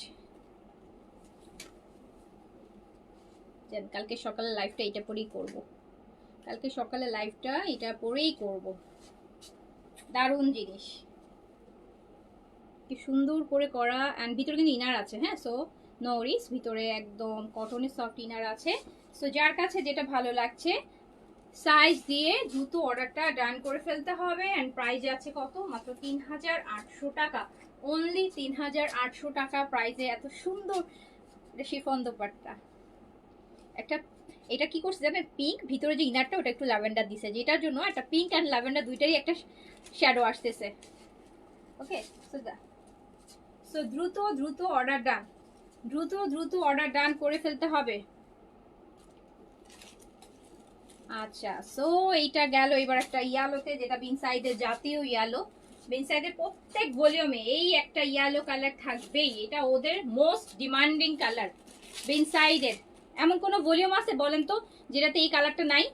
কালকে সকালে লাইভটা এটা পরেই করব, কালকে সকালে লাইভটা এটা পরেই করব। দারুণ জিনিস, কি সুন্দর করে করা। অ্যান্ড ভিতরে কিন্তু ইনার আছে। হ্যাঁ, সো নো ওয়ারিস, ভিতরে একদম কটনের সফট ইনার আছে। সো যার কাছে যেটা ভালো লাগছে সাইজ দিয়ে দ্রুত অর্ডারটা ডান করে ফেলতে হবে। অ্যান্ড প্রাইস আছে কত? মাত্র 3800 টাকা, অনলি 3800 টাকা প্রাইসে এত সুন্দর শিফন দোপাট্টা। একটা, এটা কি করছে জানেন, পিঙ্ক, ভিতরে যে ইনারটা ওটা একটু ল্যাভেন্ডার দিছে, যেটার জন্য একটা পিঙ্ক অ্যান্ড ল্যাভেন্ডার দুইটারই একটা শ্যাডো আসতেছে। ওকে, সো দ্রুত দ্রুত অর্ডার ডান, দ্রুত দ্রুত অর্ডার ডান করে ফেলতে হবে। আচ্ছা, সো এইটা গেল। এবার একটা ইয়ালোতে, যেটা বিন সাইডের জাতীয় ইয়ালো। বিন সাইডের প্রত্যেক ভলিউমে এই একটা ইয়ালো কালার থাকবেই, এটা ওদের মোস্ট ডিমান্ডিং কালার বিন সাইডের। এমন কোনো ভলিউম আছে বলেন তো যেটাতে এই কালারটা নাই?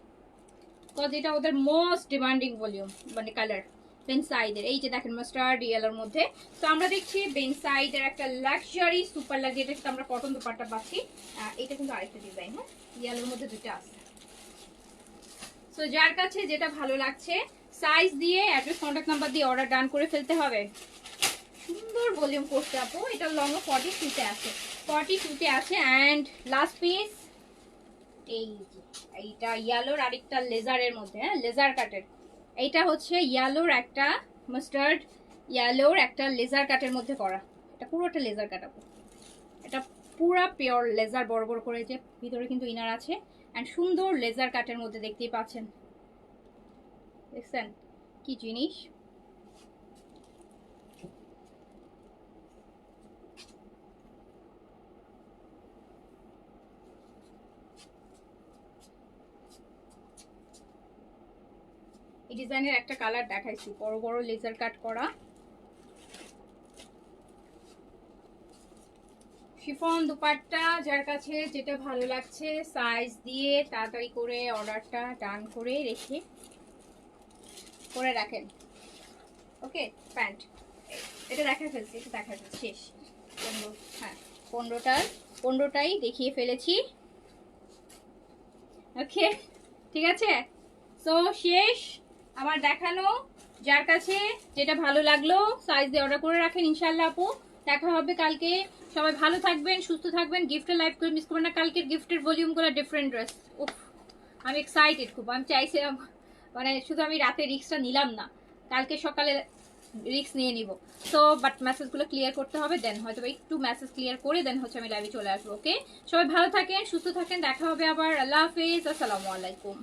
বিকজ এটা ওদের মোস্ট ডিমান্ডিং ভলিউম, মানে কালার বিন সাইডের। এই যে দেখেন মাস্টার্ড ইয়েলোর মধ্যে। তো আমরা দেখছি বিন সাইডের একটা লাক্সারি সুপার লাক্সারি, এটা কিন্তু আমরা কটন দুপাট্টা পাচ্ছি। এটা কিন্তু আরেকটা ডিজাইন, হ্যাঁ ইয়েলোর মধ্যে দুটো আছে। সো যার কাছে যেটা ভালো লাগছে সাইজ দিয়ে অ্যাড্রেস কন্ট্যাক্ট নাম্বার দিয়ে অর্ডার ডান করে ফেলতে হবে। সুন্দর ভলিউম করতে আপু। এটা লং 42-তে আছে, 42-তে আছে। অ্যান্ড লাস্ট পিস এইটা ইয়েলোর আরেকটা লেজারের মধ্যে, হ্যাঁ লেজার কাটের। এইটা হচ্ছে ইয়েলোর একটা মাস্টার্ড ইয়েলোর একটা লেজার কাটের মধ্যে করা। এটা পুরোটা লেজার কাট আপু, এটা পুরা পিওর লেজার, বড় বড় করে যে ভিতরে কিন্তু ইনার আছে। অ্যান্ড সুন্দর লেজার কাটের মধ্যে দেখতেই পাচ্ছেন, দেখছেন কি জিনিস। এই ডিজাইনের একটা কালার দেখাইছি, বড় বড় লেজার কাট করা শিফন দুপাট্টা। যার কাছে যেটা ভালো লাগছে সাইজ দিয়ে তাড়াতাড়ি করে অর্ডারটা ডান করে রেখে করে রাখেন। ওকে, প্যান্ট এটা দেখা ফেলছি, এটা দেখা ফেলছি শেষ। 15, হ্যাঁ 15টাই দেখিয়ে ফেলেছি। ওকে ঠিক আছে, সো শেষ আমার দেখানো। যার কাছে যেটা ভালো লাগলো সাইজ দিয়ে অর্ডার করে রাখেন ইনশাল্লাহ আপু। দেখা হবে কালকে, সবাই ভালো থাকবেন, সুস্থ থাকবেন। গিফটের লাইভ করে মিস করবেন না। কালকের গিফটের ভলিউমগুলো ডিফারেন্ট ড্রেস। উফ আমি এক্সাইটেড খুব। আমি চাইছি, মানে শুধু আমি রাতে রিস্কটা নিলাম না, কালকে সকালে রিস্ক নিয়ে নিব। সো বাট মেসেজগুলো ক্লিয়ার করতে হবে, দেন হয়তো একটু মেসেজ ক্লিয়ার করে দেন হচ্ছে আমি লাইভে চলে আসবো। ওকে, সবাই ভালো থাকেন, সুস্থ থাকেন, দেখা হবে আবার। আল্লাহ হাফেজ, আসসালামু আলাইকুম।